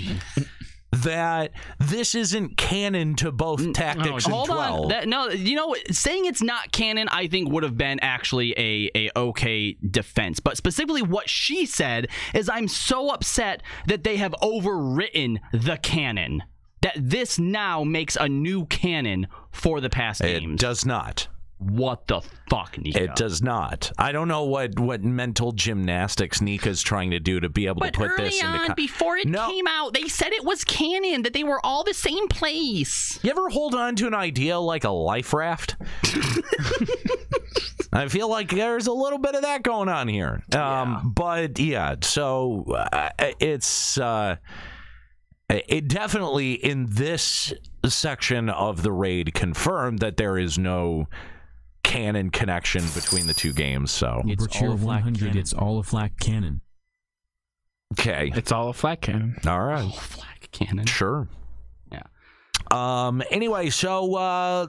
That this isn't canon to both Tactics and 12. Hold on. Saying it's not canon, I think would have been actually a okay defense. But specifically what she said is, I'm so upset that they have overwritten the canon. That this now makes a new canon for the past games. It does not. What the fuck, Nika? It does not. I don't know what mental gymnastics Nika's trying to do to be able to put this into... But before it came out, they said it was canon, that they were all the same place. You ever hold on to an idea like a life raft? I feel like there's a little bit of that going on here. But yeah, so it's... it definitely, in this section of the raid, confirmed that there is no canon connection between the two games. So it's all a 100. It's all a flak cannon. Okay, it's all a flak cannon. All right, all flak cannon. Sure. Yeah. Anyway, so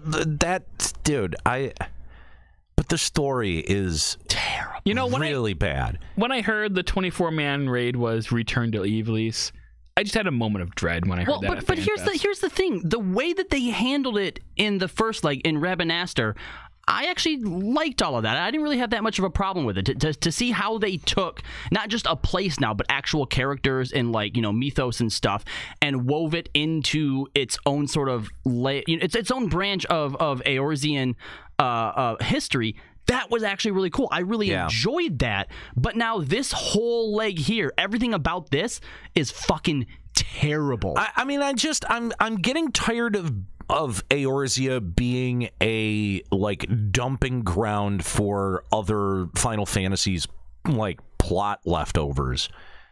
but the story is terrible. Really bad. When I heard the 24-man raid was returned to Ivalice, I just had a moment of dread when I heard that. But here's the thing: the way that they handled it in the first, in Rabanaster, I actually liked all of that. I didn't really have that much of a problem with it. To see how they took not just a place now, but actual characters and mythos and stuff, and wove it into its own sort of its own branch of Eorzean history. That was actually really cool. I really enjoyed that. But now this whole leg here, everything about this is fucking terrible. I'm getting tired of Eorzea being a dumping ground for other Final Fantasies plot leftovers.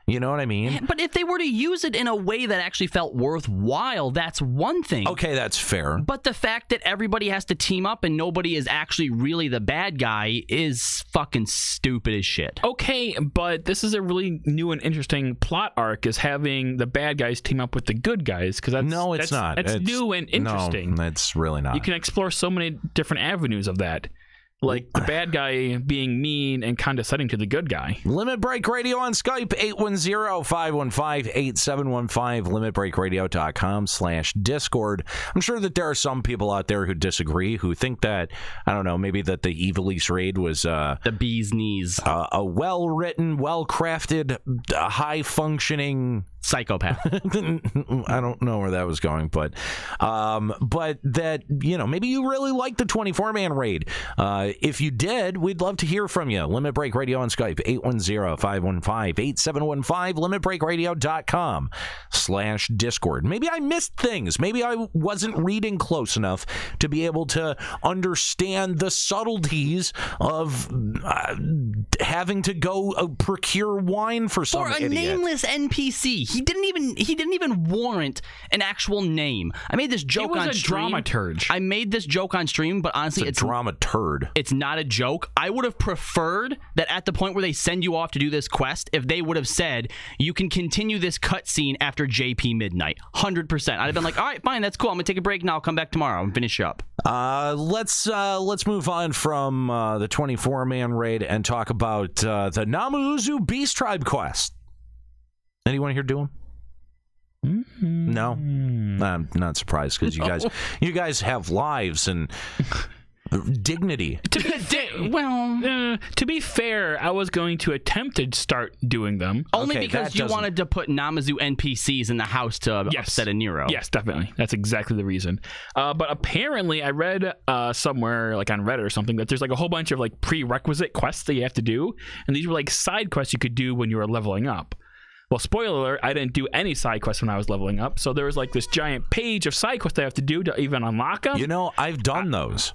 You know what I mean? But if they were to use it in a way that actually felt worthwhile, that's one thing. Okay, that's fair. But the fact that everybody has to team up and nobody is actually really the bad guy is fucking stupid as shit. Okay, but this is a really new and interesting plot arc, is having the bad guys team up with the good guys. Because it's not. It's new and interesting. No, it's really not. You can explore so many different avenues of that. Like the bad guy being mean and condescending to the good guy. Limit Break Radio on Skype, 810-515-8715, limitbreakradio.com/Discord. I'm sure that there are some people out there who disagree, who think that, I don't know, maybe that the Ivalice raid was the bee's knees. A well-written, well-crafted, high-functioning psychopath. I don't know where that was going, but that, maybe you really like the 24-man raid. If you did, we'd love to hear from you. Limit Break Radio on Skype, 810-515-8715, limitbreakradio.com/Discord. Maybe I missed things. Maybe I wasn't reading close enough to be able to understand the subtleties of having to go procure wine for some idiot. Nameless NPC. He didn't even warrant an actual name. I made this joke on stream. Dramaturge. I made this joke on stream, but honestly, it's a dramaturge. It's not a joke. I would have preferred that at the point where they send you off to do this quest, if they would have said, you can continue this cutscene after JP midnight. 100%. I'd have been like, all right, fine, that's cool. I'm going to take a break and I'll come back tomorrow and finish up. Let's move on from the 24-man raid and talk about the Namuzu Beast Tribe quest. Anyone here do them? No, I'm not surprised because you guys have lives and dignity. To be fair, I was going to attempt to start doing them. Only because you wanted to put Namazu NPCs in the house to upset Aniero. Yes, definitely. That's exactly the reason. But apparently, I read somewhere, like on Reddit or something, that there's like a whole bunch of like prerequisite quests that you have to do, and these were like side quests you could do when you were leveling up. Well, spoiler alert, I didn't do any side quests when I was leveling up, so there was like this giant page of side quests I have to do to even unlock them. You know, I've done those.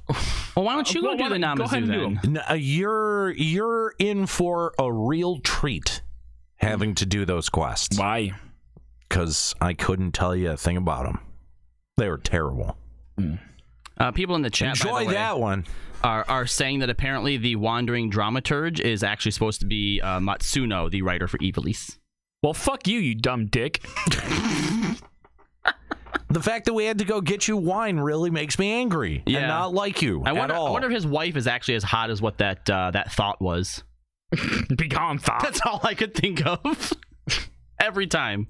Well, why don't you go do the Namazu then? You're in for a real treat having to do those quests. Why? Because I couldn't tell you a thing about them. They were terrible. People in the chat, enjoy by the way, that one. Are saying that apparently the Wandering Dramaturge is actually supposed to be Matsuno, the writer for Ivalice. Well, fuck you, you dumb dick. The fact that we had to go get you wine really makes me angry and not like you at all. I wonder if his wife is actually as hot as what that thought was. Be gone, thought. That's all I could think of. Every time.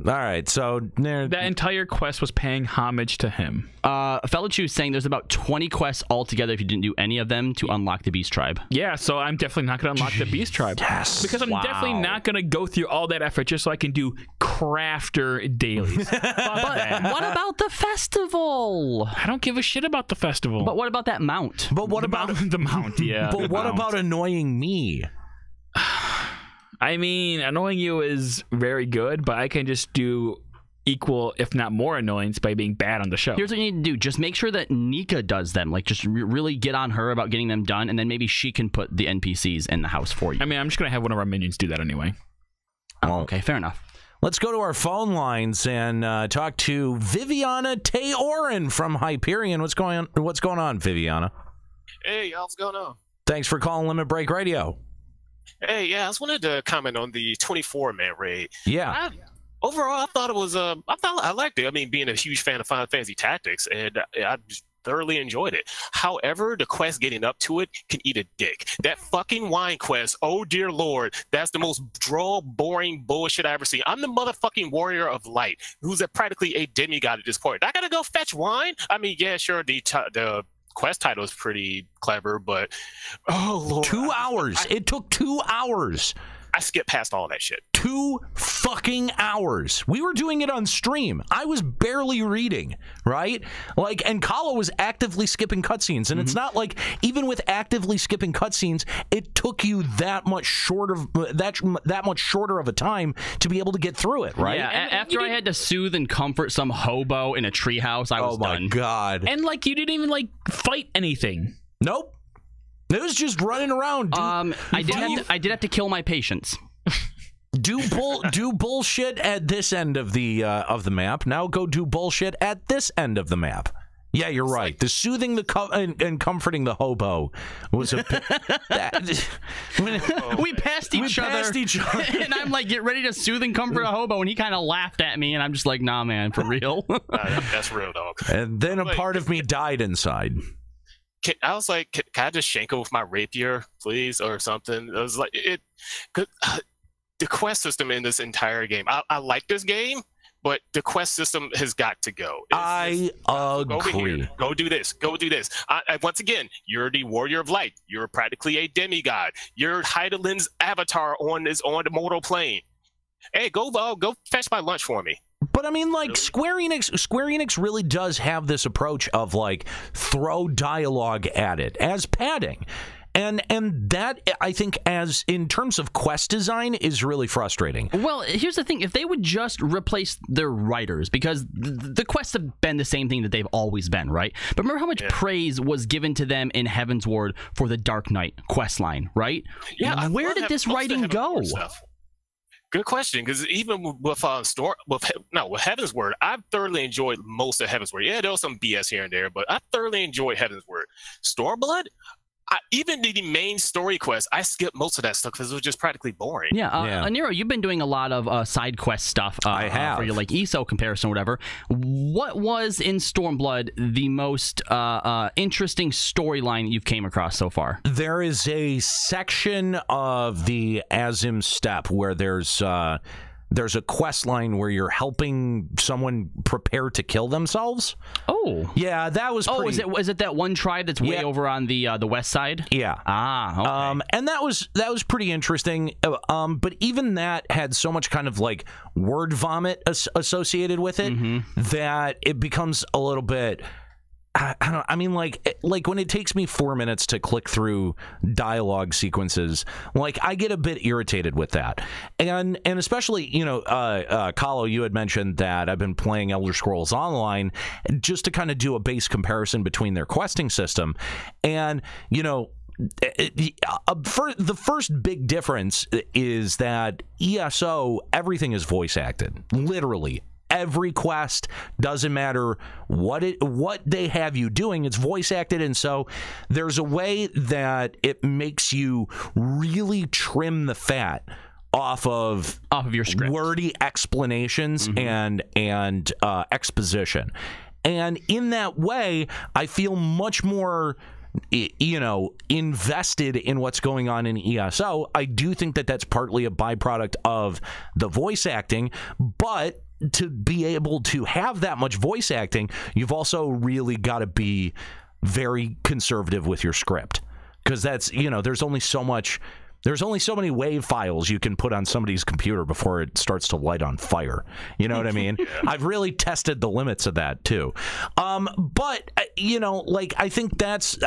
All right, so that entire quest was paying homage to him. Fellow Chew saying there's about 20 quests altogether if you didn't do any of them to unlock the Beast Tribe. Yeah, so I'm definitely not going to unlock the Beast Tribe. Yes. Because I'm definitely not going to go through all that effort just so I can do crafter dailies. But what about the festival? I don't give a shit about the festival. But what about that mount? But what about the mount? Yeah. But what about annoying me? I mean, annoying you is very good, but I can just do equal, if not more, annoyance by being bad on the show. Here's what you need to do. Just make sure that Nika does them. Like, just really get on her about getting them done, and then maybe she can put the NPCs in the house for you. I mean, I'm just going to have one of our minions do that anyway. Oh, okay, fair enough. Let's go to our phone lines and talk to Viviana Tayoran from Hyperion. What's going on, Viviana? Hey, what's going on? Thanks for calling Limit Break Radio. Hey, yeah, I just wanted to comment on the 24-man raid. Yeah. Overall, I thought it was I liked it. I mean, being a huge fan of Final Fantasy Tactics, and I thoroughly enjoyed it. However, the quest getting up to it can eat a dick. That fucking wine quest, oh dear lord, that's the most droll, boring bullshit I ever seen. I'm the motherfucking warrior of light, who's practically a demigod at this point. I gotta go fetch wine? I mean, yeah, sure, the quest title is pretty clever, but oh lord, 2 hours. It took 2 hours. I skipped past all that shit. 2 fucking hours. We were doing it on stream. I was barely reading, right? Like, and Kallo was actively skipping cutscenes, and it's not like even with actively skipping cutscenes, it took you that much shorter of a time to be able to get through it, right? Yeah. After I had to soothe and comfort some hobo in a treehouse, I was done. Oh my god! And like, you didn't even like fight anything. Nope. It was just running around. I did have to kill my patients. Do bullshit at this end of the map. Now go do bullshit at this end of the map. Yeah, you're right. The soothing and comforting the hobo was a bit... We passed each other, and I'm like, get ready to soothe and comfort a hobo, and he kind of laughed at me, and I'm just like, nah, man, for real. That's real, dog. And then a part of me died inside. I was like, can I just shank him with my rapier, please, or something? I was like, the quest system in this entire game. I like this game, but the quest system has got to go. I agree. Over here. Go do this. Go do this. Once again, you're the warrior of light. You're practically a demigod. You're Heidelin's avatar on the mortal plane. Hey, go fetch my lunch for me. But I mean, like, Square Enix really does have this approach of like throw dialogue at it as padding. And that, I think, as in terms of quest design, is really frustrating. Well, here's the thing. If they would just replace their writers, because the quests have been the same thing that they've always been, right? But remember how much praise was given to them in Heaven's Ward for the Dark Knight quest line, right? Yeah. Where did this writing go? Good question, because even with Heaven's Word, I've thoroughly enjoyed most of Heaven's Word. Yeah, there was some BS here and there, but I thoroughly enjoyed Heaven's Word. Stormblood, even the main story quest, I skipped most of that stuff because it was just practically boring. Yeah, Aniero, you've been doing a lot of side quest stuff. I have. For your like ESO comparison or whatever. What was in Stormblood the most interesting storyline you've came across so far? There is a section of the Azim Steppe where there's there's a quest line where you're helping someone prepare to kill themselves. Oh, yeah, that was. Pretty... is it that one tribe that's way over on the west side? Yeah. Okay. And that was pretty interesting. But even that had so much kind of like word vomit associated with it that it becomes a little bit. I don't know. I mean, like when it takes me 4 minutes to click through dialogue sequences, like I get a bit irritated with that. And especially, you know, Kallo, you had mentioned that I've been playing Elder Scrolls Online just to kind of do a base comparison between their questing system. And, you know, the first big difference is that ESO, everything is voice acted, literally. Every quest, doesn't matter what they have you doing, it's voice acted. And so there's a way that it makes you really trim the fat off of your script, wordy explanations and exposition. And in that way, I feel much more, you know, invested in what's going on in ESO. I do think that that's partly a byproduct of the voice acting, but to be able to have that much voice acting, you've also really got to be very conservative with your script, because that's, you know, there's only so many WAV files you can put on somebody's computer before it starts to light on fire. You know what I mean? I've really tested the limits of that too. But you know, like I think that's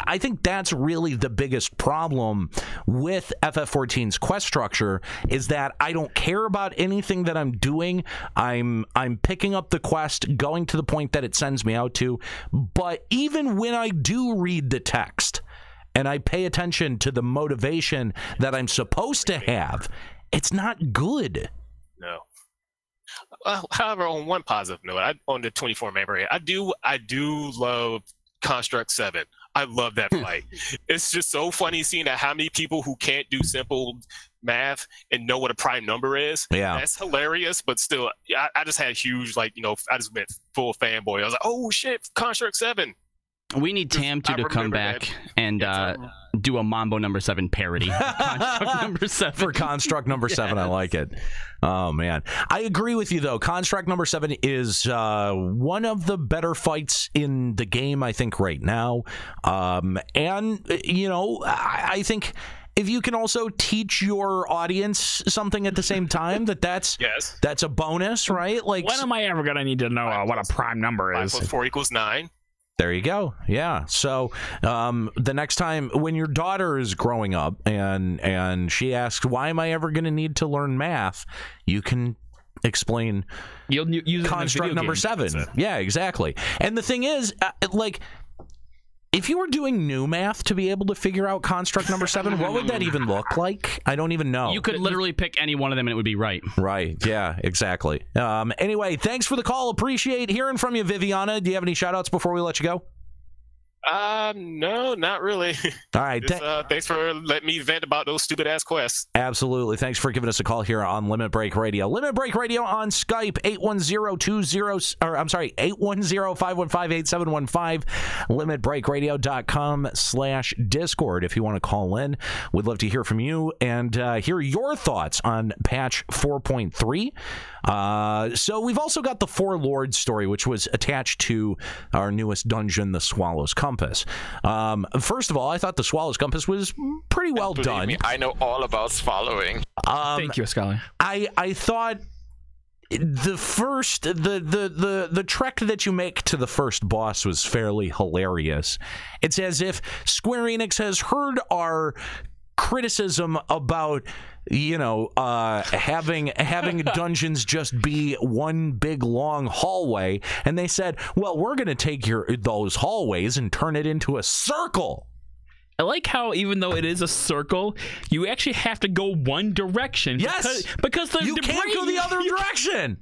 really the biggest problem with FF14's quest structure, is that I don't care about anything that I'm doing. I'm picking up the quest, going to the point that it sends me out to. But even when I do read the text and I pay attention to the motivation that I'm supposed to have, it's not good. No. However, on one positive note, on the 24-man parade, I do love Construct 7. I love that fight. It's just so funny seeing that how many people who can't do simple math and know what a prime number is. Yeah, that's hilarious. But still, I just had a huge, like, you know, I just went full fanboy. I was like, oh shit, Construct 7. We need Tam to come back and do a Mambo number 7 parody. Construct number 7. For Construct number 7, I like it. Oh, man. I agree with you, though. Construct number 7 is one of the better fights in the game, I think, right now. And, you know, I think if you can also teach your audience something at the same time, that's a bonus, right? Like, when am I ever going to need to know what a prime number is? 5 + 4 = 9. There you go. Yeah. So the next time when your daughter is growing up and she asks, why am I ever going to need to learn math? You can explain use Construct number 7. Yeah, exactly. And the thing is, like, if you were doing new math to be able to figure out Construct number 7, what would that even look like? I don't even know. You could literally pick any one of them and it would be right. Right. Yeah, exactly. Anyway, thanks for the call. Appreciate hearing from you, Viviana. Do you have any shout outs before we let you go? No, not really. All right. Thanks for letting me vent about those stupid ass quests. Absolutely. Thanks for giving us a call here on Limit Break Radio. Limit Break Radio on Skype, 810-515-8715, limitbreakradio.com/Discord if you want to call in. We'd love to hear from you and hear your thoughts on patch 4.3. So we've also got the Four Lords story, which was attached to our newest dungeon, the Swallow's Compass. First of all, I thought the Swallow's Compass was pretty well done. Me, I know all about swallowing. Thank you, Scully. I thought the trek that you make to the first boss was fairly hilarious. It's as if Square-Enix has heard our criticism about, you know, having dungeons just be one big long hallway, and they said, well, we're going to take those hallways and turn it into a circle. I like how even though it is a circle, you actually have to go one direction. Yes, because you can't go the other direction.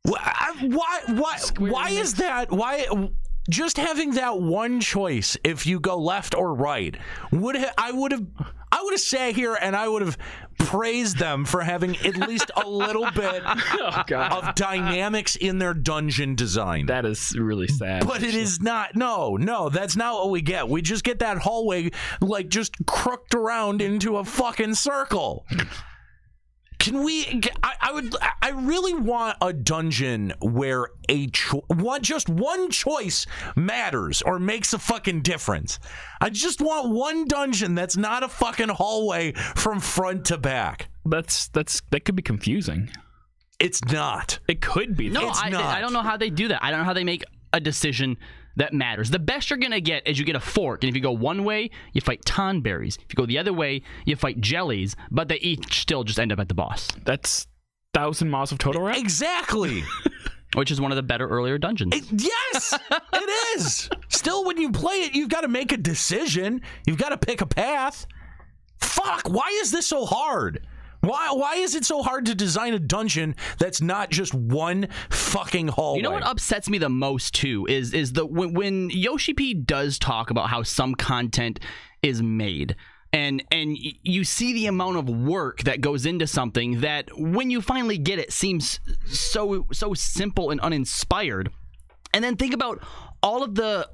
Why is that? Why? Just having that one choice, if you go left or right, I would have sat here and I would have praised them for having at least a little bit of dynamics in their dungeon design. That is really sad. But it is not. No, that's not what we get. We just get that hallway like just crooked around into a fucking circle. Can we? I really want a dungeon where just one choice matters or makes a fucking difference. I just want one dungeon that's not a fucking hallway from front to back. That could be confusing. It's not. It could be. No, it's not. I don't know how they do that. I don't know how they make a decision that matters. The best you're gonna get is you get a fork, and if you go one way, you fight tonberries. If you go the other way, you fight jellies. But they each still just end up at the boss. That's 1,000 Miles of Total Rap? Exactly. Which is one of the better earlier dungeons. Yes, it is. Still, when you play it, you've got to make a decision. You've got to pick a path. Fuck, why is this so hard? Why is it so hard to design a dungeon that's not just one fucking hallway? You know what upsets me the most too is when Yoshi P does talk about how some content is made, and you see the amount of work that goes into something that when you finally get it seems so simple and uninspired, and then think about all of the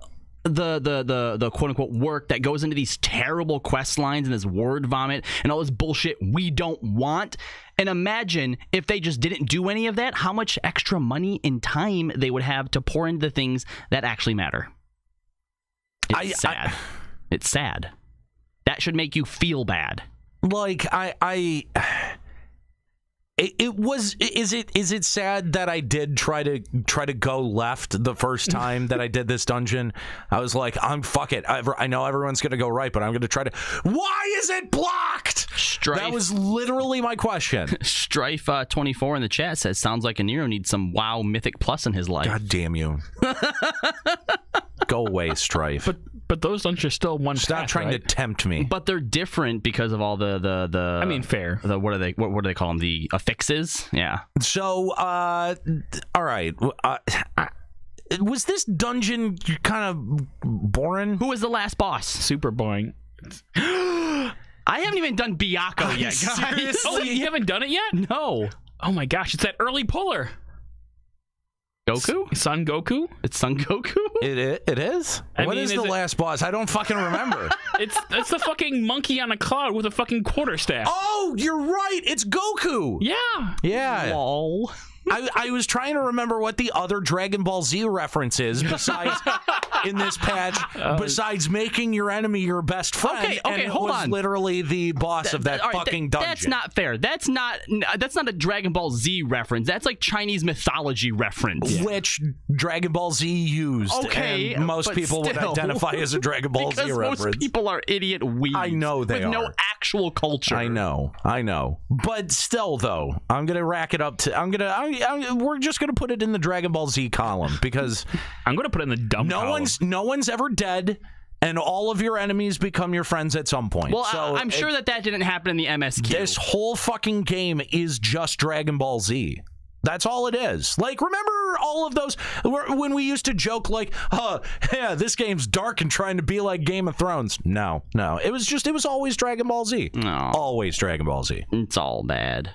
quote unquote work that goes into these terrible quest lines and this word vomit and all this bullshit we don't want. And imagine if they just didn't do any of that, how much extra money and time they would have to pour into the things that actually matter. It's sad. It's sad. That should make you feel bad. Like is it sad that I did try to go left the first time that I did this dungeon? I was like, fuck it. I know everyone's gonna go right, but I'm gonna try to. Why is it blocked? Strife. That was literally my question. Strife 24 in the chat says, sounds like Aniero needs some WoW Mythic Plus in his life. God damn you. Go away, Strife. But those dungeons are still one. Stop trying to tempt me. But they're different because of all the I mean, fair. What do they call them? The affixes? Yeah. So, all right. Was this dungeon kind of boring? Who was the last boss? Super boring. I haven't even done Byakuya yet, guys. Seriously? Oh, you haven't done it yet? No. Oh my gosh, it's that early puller. Goku? Son Goku? It's Son Goku? It is? What is the last boss? I don't fucking remember. It's the fucking monkey on a cloud with a fucking quarterstaff. Oh, you're right. It's Goku. Yeah. Yeah. Lol. I was trying to remember what the other Dragon Ball Z reference is besides in this patch, besides making your enemy your best friend. Okay, hold on. Literally the boss of that fucking dungeon. That's not fair. That's not a Dragon Ball Z reference. That's like Chinese mythology reference. Which Dragon Ball Z used. Okay, and most people would identify as a Dragon Ball Z reference. Most people are idiot weebs. I know they with are. no actual culture. I know. But still, though, I'm gonna rack it up to. We're just gonna put it in the Dragon Ball Z column because I'm gonna put it in the dumb column. No one's ever dead, and all of your enemies become your friends at some point. Well, so I'm sure that didn't happen in the MSQ. This whole fucking game is just Dragon Ball Z. That's all it is. Like, remember all of those when we used to joke like, yeah, this game's dark and trying to be like Game of Thrones. No. It was always Dragon Ball Z. No. Always Dragon Ball Z. It's all bad.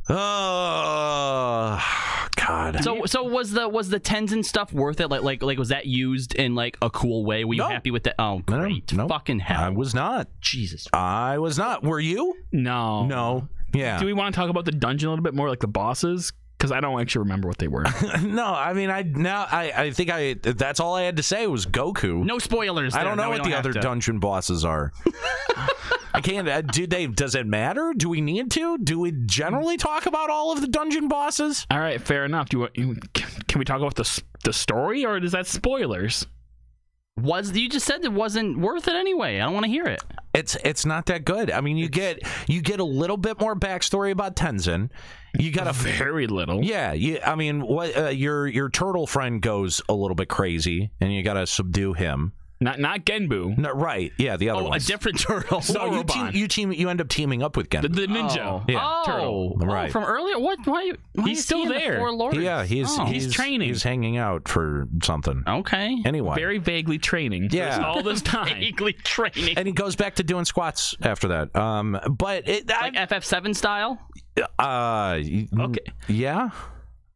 Oh God! So was the Tenzin stuff worth it? Like was that used in like a cool way? Were you happy with that? Oh, great! No. Fucking hell! I was not. Jesus, I was not. Were you? No. Yeah. Do we want to talk about the dungeon a little bit more, like the bosses? Because I don't actually remember what they were. No, I mean, I think that's all I had to say was Goku. No spoilers. I don't know what the other dungeon bosses are. I can't. Does it matter? Do we need to? Do we generally talk about all of the dungeon bosses? All right, fair enough. Can we talk about the story, or is that spoilers? You just said it wasn't worth it anyway. I don't want to hear it. It's not that good. I mean, you get a little bit more backstory about Tenzin. You got very little. Yeah. I mean, what your turtle friend goes a little bit crazy, and you got to subdue him. Not Genbu. No, right. Yeah, the other one. A different turtle. No, you end up teaming up with Genbu. The ninja. Turtle. Right. From earlier? What? Why he's still there. Yeah, he's training. He's hanging out for something. Okay. Anyway. Very vaguely training. Yeah. All this time. Vaguely training. And he goes back to doing squats after that. But like FF7 style? Okay. Yeah,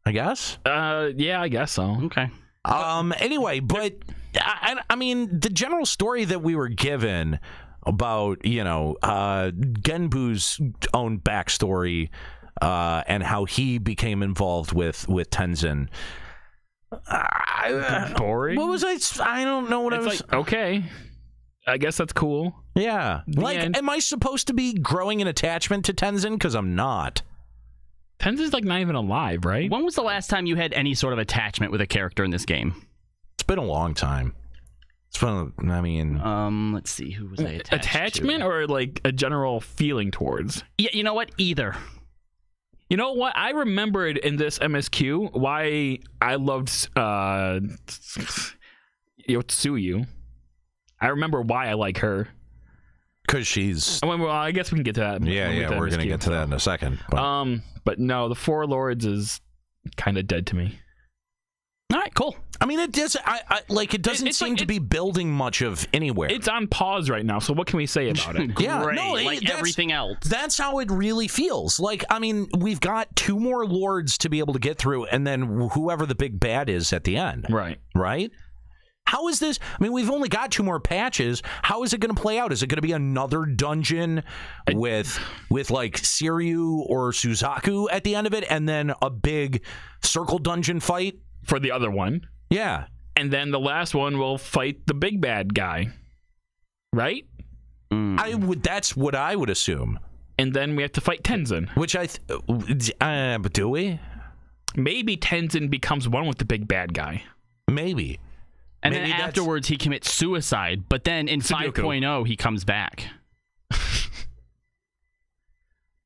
I guess. Yeah, I guess so. Okay. Anyway, but I mean, the general story that we were given about Genbu's own backstory and how he became involved with Tenzin. Boring. What was I don't know what I was. Like, okay, I guess that's cool. Yeah, am I supposed to be growing an attachment to Tenzin? Because I'm not. Tenzin's like not even alive, right? When was the last time you had any sort of attachment with a character in this game? It's been a long time. It's been, I mean... let's see, who was I attached Attachment to? or like a general feeling towards? Yeah, you know what? Either. You know what? I remembered in this MSQ why I loved Yotsuyu. I remember why I like her. Because she's... Well, I guess we can get to that. Yeah, we're going to get to that in a second. But no, the Four Lords is kind of dead to me. All right, cool. I mean, it does. It doesn't seem to be building much of anywhere. It's on pause right now. So what can we say about it? Yeah, Great, no, like everything else. That's how it really feels. Like, I mean, we've got 2 more lords to be able to get through, and then whoever the big bad is at the end. Right. Right. How is this? I mean, we've only got 2 more patches. How is it going to play out? Is it going to be another dungeon with like Siryu or Suzaku at the end of it, and then a big circle dungeon fight for the other one? Yeah, and then the last one will fight the big bad guy, right? That's what I would assume. And then we have to fight Tenzin, which but do we? Maybe Tenzin becomes one with the big bad guy. Maybe. And then afterwards, he commits suicide. But then in 5.0, he comes back.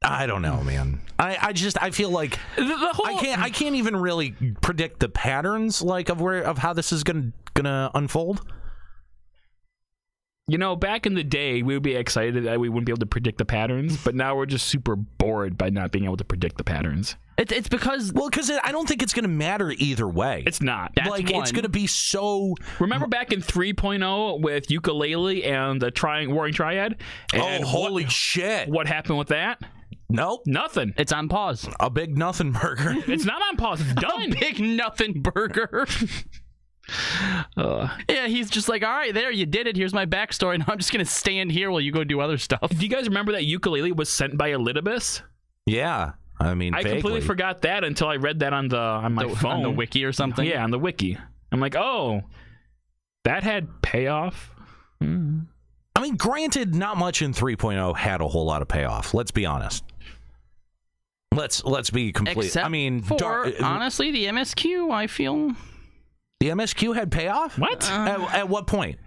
I don't know, man. I feel like I can't even really predict the patterns of how this is gonna unfold. You know, back in the day, we would be excited that we wouldn't be able to predict the patterns, but now we're just super bored by not being able to predict the patterns. It's because... Well, because I don't think it's going to matter either way. It's not. That's it's going to be so... Remember back in 3.0 with Yooka-Laylee and the Warring Triad? And holy shit. What happened with that? Nope. Nothing. It's on pause. A big nothing burger. It's not on pause. It's done. A big nothing burger. Yeah, he's just like, all right, there, you did it. Here's my backstory. Now I'm just going to stand here while you go do other stuff. Do you guys remember that Yooka-Laylee was sent by Elidibus? Yeah. I mean, I completely forgot that until I read that on my phone. On the wiki or something? Yeah, on the wiki. I'm like, oh, that had payoff. I mean, granted, not much in 3.0 had a whole lot of payoff. Let's be honest. Let's be complete. Except I mean, for, honestly, the MSQ, I feel... The MSQ had payoff? What? At what point?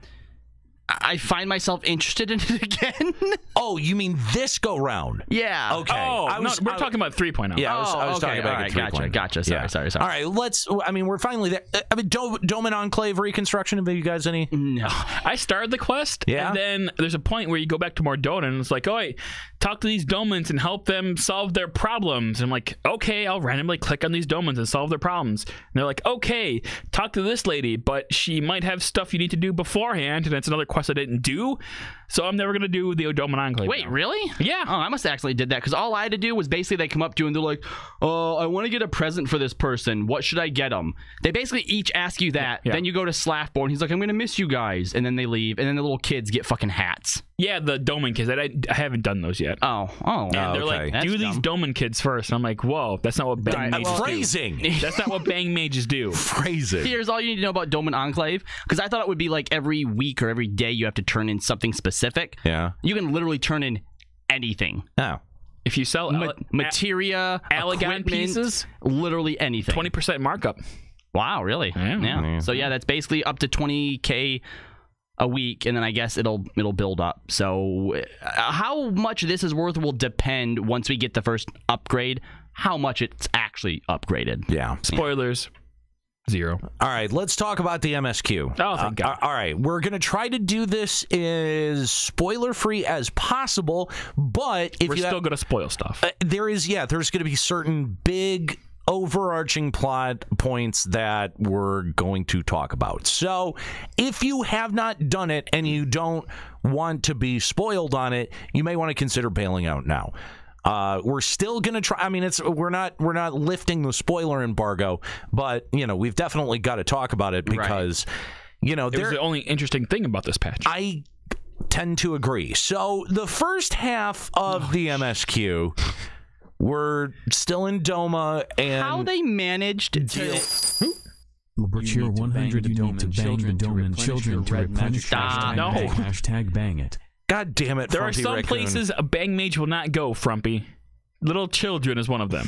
I find myself interested in it again. Oh, you mean this go round? Yeah. Okay. Oh, we're talking about 3.0. Yeah, I was talking about 3.0. Gotcha. Sorry. All right, I mean, we're finally there. I mean, Dome and Enclave reconstruction. Have you guys any? No. I started the quest, yeah? And then there's a point where you go back to Mordona, and it's like, oh, wait, talk to these Domans and help them solve their problems. And I'm like, okay, I'll randomly click on these Domans and solve their problems. And they're like, okay, talk to this lady, but she might have stuff you need to do beforehand, and it's another quest I didn't do, so I'm never gonna do the Dome Enclave. Wait, really? Yeah. Oh, I must have actually did that, because all I had to do was basically they come up to you and they're like, I want to get a present for this person. What should I get them? They basically each ask you that. Yeah. Then you go to Slaffboard and he's like, I'm gonna miss you guys, and then they leave, and then the little kids get fucking hats. Yeah, the Doman kids. I haven't done those yet. Oh. And they're like, do these Doman kids first. And I'm like, whoa, that's not what Bang Mages do. Phrasing. That's not what Bang Mages do. Phrasing. Here's all you need to know about Dome and Enclave, because I thought it would be like every week or every day you have to turn in something specific. Yeah. You can literally turn in anything. Oh. If you sell materia, Alagon pieces, literally anything. 20% markup. Wow, really? Yeah. So yeah, that's basically up to 20K a week, and then I guess it'll build up. So how much this is worth will depend once we get the first upgrade, how much it's actually upgraded. Yeah. Spoilers. 0. All right, let's talk about the MSQ. Oh, thank God. All right, we're going to try to do this as spoiler-free as possible, but if we're still going to spoil stuff. There's going to be certain big overarching plot points that we're going to talk about. So if you have not done it and you don't want to be spoiled on it, you may want to consider bailing out now. We're still gonna try. I mean, we're not lifting the spoiler embargo, but we've definitely got to talk about it because it was the only interesting thing about this patch. tend to agree. So the first half of the MSQ, we're still in Doma, and how they managed to. Cheer 100, you need to bang the dome and children to replenish hashtag bang it. God damn it, There are Frumpy some Raccoon. places a bang mage will not go, Frumpy. Little children is one of them.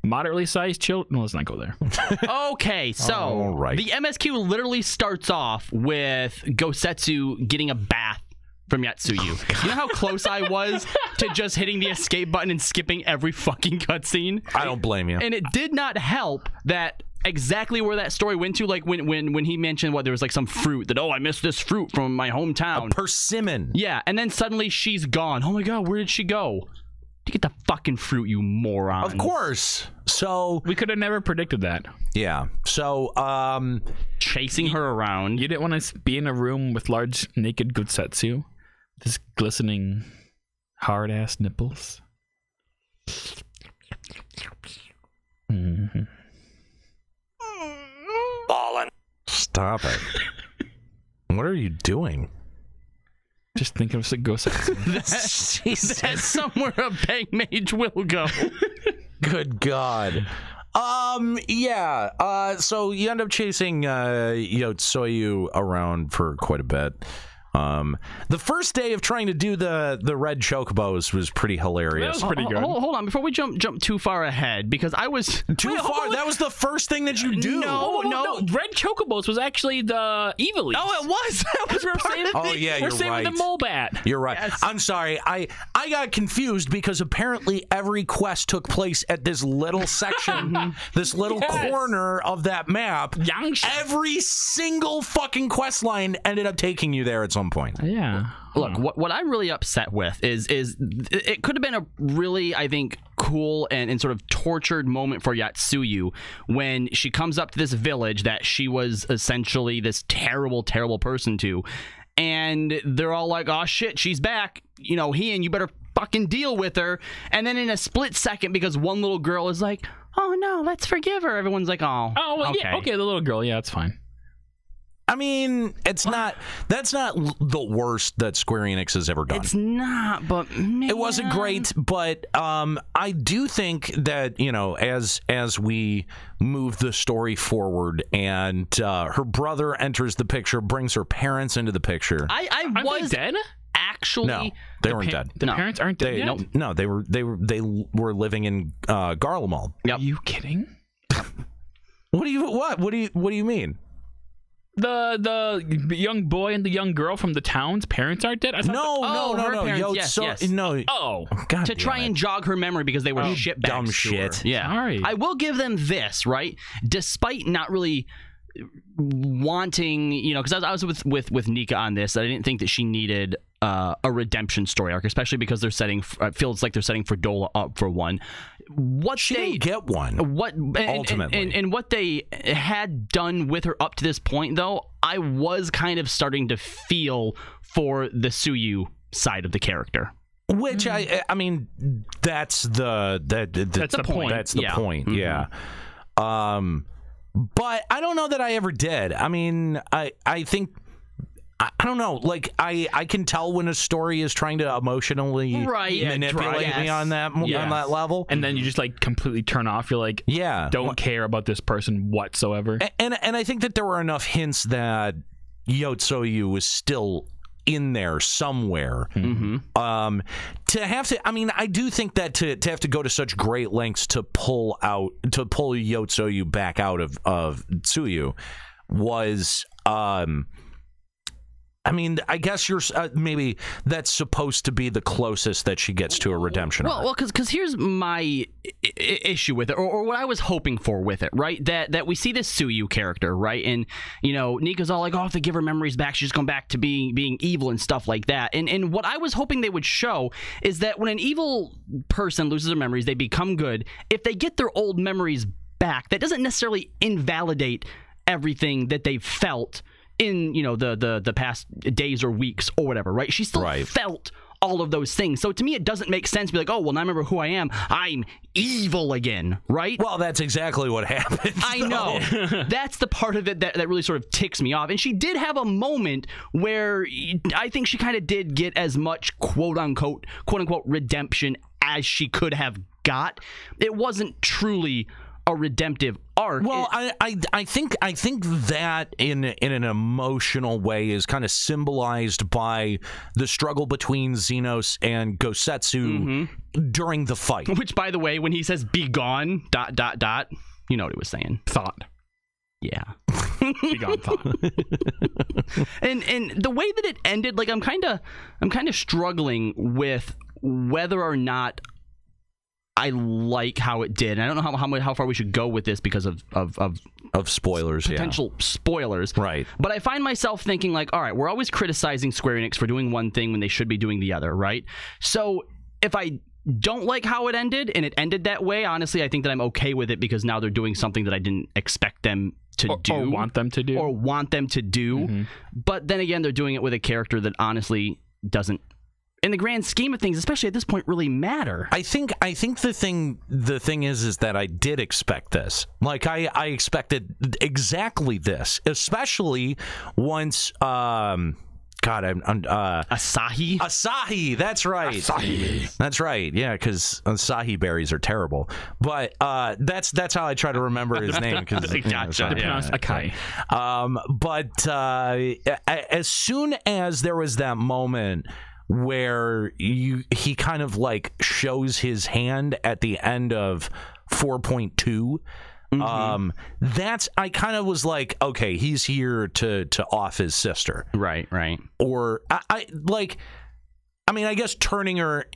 Moderately sized children. No, let's not go there. Okay, so the MSQ literally starts off with Gosetsu getting a bath from Yatsuyu. You know how close I was to just hitting the escape button and skipping every fucking cutscene? I don't blame you. And it did not help that exactly where that story went to, like when he mentioned there was like some fruit that, I missed this fruit from my hometown. A persimmon. Yeah, and then suddenly she's gone. Oh my god, where did she go? To get the fucking fruit, you moron. Of course. So we could have never predicted that. Yeah. So chasing her around. You didn't want to be in a room with large naked Gosetsu, this glistening hard ass nipples. Mm-hmm. Ballin'. Stop it. What are you doing? Just think of a Gosetsu. That's somewhere a bang mage will go. Good God. Yeah. So you end up chasing Yotsuyu around for quite a bit. The first day of trying to do the red chocobos was pretty hilarious. That was pretty good. Hold on, before we jump too far ahead, because I was too far. That was the first thing that you do. No. Red chocobos was actually the Ivalice. Oh, it was. That was You're right. With the Mobat. You're right. Yes. I'm sorry. I got confused because apparently every quest took place at this little section, this little corner of that map. Every single fucking quest line ended up taking you there at some point. Yeah. Look, what I'm really upset with is it could have been a really, I think, cool and sort of tortured moment for Yatsuyu when she comes up to this village that she was essentially this terrible, terrible person to, and they're all like, oh shit, she's back, Heian, you better fucking deal with her. And then in a split second, because one little girl is like, oh no, let's forgive her, everyone's like, oh well, okay. Yeah, okay, the little girl, yeah, it's fine. I mean, that's not the worst that Square-Enix has ever done. It's not, but man. It wasn't great, but I do think that, as we move the story forward and her brother enters the picture, brings her parents into the picture. I was dead? Actually, no, they weren't dead. The parents aren't dead yet? No, they were living in Garlemald. Yep. Are you kidding? What do you mean? The young boy and the young girl from the town's parents aren't dead? I thought no. Parents, yes. No. Oh. God to try and jog her memory because they were shitbags. Dumb shit. Yeah. Sorry. I will give them this, right? Despite not really wanting, because I was with Nika on this, I didn't think that she needed a redemption story arc, especially because they're setting, it feels like they're setting Fredola up for one. She didn't get one. Ultimately. And what they had done with her up to this point, though, I was kind of starting to feel for the Tsuyu side of the character. Which I mean, that's the point. That's the point. Mm-hmm. Yeah. But I don't know that I ever did. I mean, I think. I don't know. Like I can tell when a story is trying to emotionally manipulate me on that level, and then you just like completely turn off. You're like, don't care about this person whatsoever. And I think that there were enough hints that Yotsuyu was still in there somewhere. Mm-hmm. To have to, I mean, I do think that to have to go to such great lengths to pull Yotsuyu back out of Tsuyu was. I mean, I guess you're maybe that's supposed to be the closest that she gets to a redemption. Well, because here's my issue with it, or what I was hoping for with it, right? That we see this Tsuyu character, right? And Nika's all like, oh, if they give her memories back, she's going back to being evil and stuff like that. And what I was hoping they would show is that when an evil person loses their memories, they become good. If they get their old memories back, that doesn't necessarily invalidate everything that they've felt in the past days or weeks or whatever, right? She still felt all of those things. So to me, it doesn't make sense to be like, oh, well, now I remember who I am. I'm evil again, right? Well, that's exactly what happened. I know. That's the part of it that really sort of ticks me off. And she did have a moment where I think she kind of did get as much quote unquote redemption as she could have got. It wasn't truly a redemptive arc. Well, I think that in an emotional way is kind of symbolized by the struggle between Xenos and Gosetsu during the fight. Which, by the way, when he says "be gone," ... you know what he was saying. Thought. Yeah. Be gone, thought. And the way that it ended, like I'm kind of struggling with whether or not I like how it did. And I don't know how far we should go with this because of spoilers, potential spoilers. Right. But I find myself thinking like, all right, we're always criticizing Square-Enix for doing one thing when they should be doing the other, right? So if I don't like how it ended and it ended that way, honestly, I think that I'm okay with it because now they're doing something that I didn't expect them to do. Or want them to do. But then again, they're doing it with a character that honestly doesn't, in the grand scheme of things, especially at this point, really matter. I think the thing is that I did expect this. Like I expected exactly this, especially once I'm Asahi. Asahi, that's right. Asahi. That's right. Yeah, because Asahi berries are terrible. But that's how I try to remember his name. Gotcha. Pronounced Akai. But as soon as there was that moment where he kind of like shows his hand at the end of 4.2, that's, I kind of was like, okay, he's here to off his sister, right? Or I guess turning her,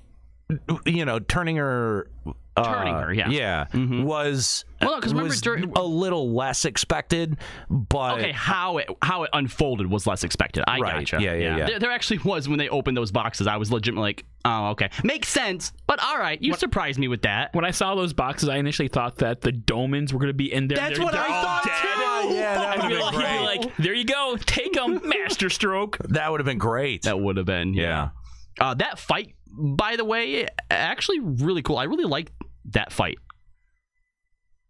was well, because remember a little less expected, but okay, how it unfolded was less expected. I gotcha. Yeah. There actually was, when they opened those boxes, I was legitimately like, oh, okay, makes sense. But all right, you surprised me with that. When I saw those boxes, I initially thought that the Domans were going to be in there. That's what I thought too. Yeah, that would have been great. Like, there you go, take them, Master Stroke. That would have been great. That would have been, yeah. That fight, by the way, actually really cool. I really liked that fight.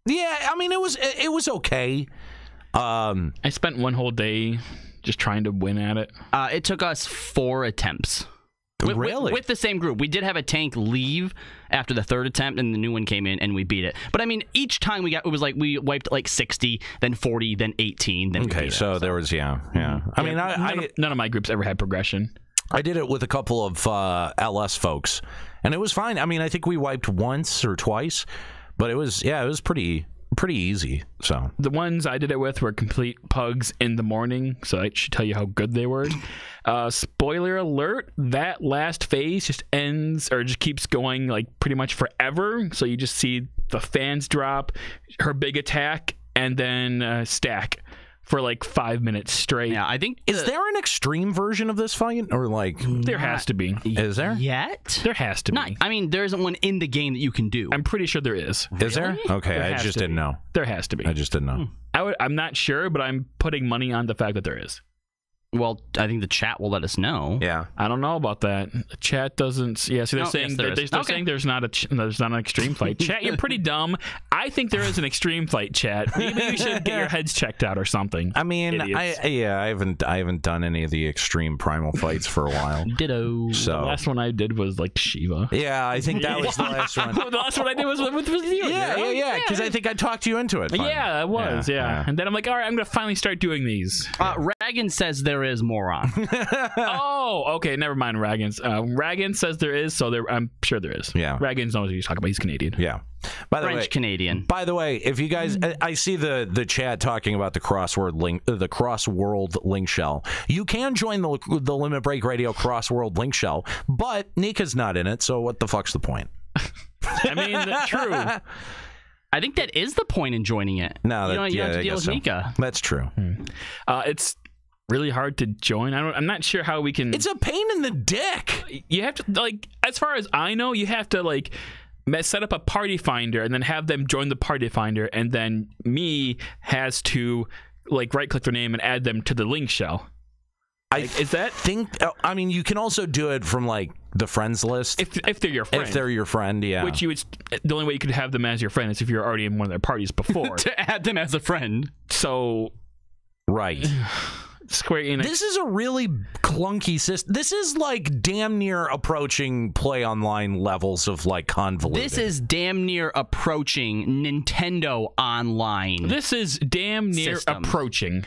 Yeah, I mean, it was okay. I spent one whole day just trying to win at it. It took us 4 attempts. Really? With the same group. We did have a tank leave after the 3rd attempt, and the new one came in, and we beat it. But I mean, each time it was like we wiped like 60, then 40, then 18, then okay, so there was, yeah. I mean, none of my groups ever had progression. I did it with a couple of LS folks, and it was fine. I mean, I think we wiped once or twice, but it was pretty easy. So the ones I did it with were complete pugs in the morning, so I should tell you how good they were. Spoiler alert, that last phase just ends, or just keeps going like pretty much forever. So you just see the fans drop, her big attack, and then stack for like 5 minutes straight. Yeah, I think is there an extreme version of this fight, or like there has to be? Is there yet? There has to be. I mean, there isn't one in the game that you can do. I'm pretty sure there is. Is there? Okay, There I has just to didn't be. know. There has to be. I just didn't know. I'm not sure, but I'm putting money on the fact that there is. Well, I think the chat will let us know. Yeah, I don't know about that. The chat doesn't. Yeah, so they're saying they're saying there's not an extreme fight. Chat, you're pretty dumb. I think there is an extreme fight. Chat, maybe you should get your heads checked out or something. I mean, I haven't done any of the extreme primal fights for a while. Ditto. So the last one I did was like Shiva. Yeah, I think that was the last one. The last one I did was you. Yeah. Because I think I talked you into it. Finally. Yeah, it was. Yeah, and then I'm like, all right, I'm gonna finally start doing these. Ragan says there is moron. Oh, okay, never mind. Ragan says there is, so I'm sure there is. Yeah, Ragan knows what he's talking about. He's Canadian. Yeah. French Canadian. By the way, if you guys, I see the chat talking about the crossword link shell. You can join the Limit Break Radio crossworld link shell, but Nika's not in it, so what the fuck's the point? I mean, that's true. I think that is the point in joining it. No, you don't have to deal with Nika. That's true. It's really hard to join. I'm not sure how we can. It's a pain in the dick. You have to, like, as far as I know, you have to like set up a party finder and then have them join the party finder, and then me has to like right click their name and add them to the link shell. I mean, you can also do it from like the friends list. If they're your friend. If they're your friend, yeah. Which the only way you could have them as your friend is if you're already in one of their parties before. To add them as a friend. So. Right. Square-Enix. This is a really clunky system. This is like damn near approaching Play Online levels of like convoluted. This is damn near approaching Nintendo Online. This is damn near approaching.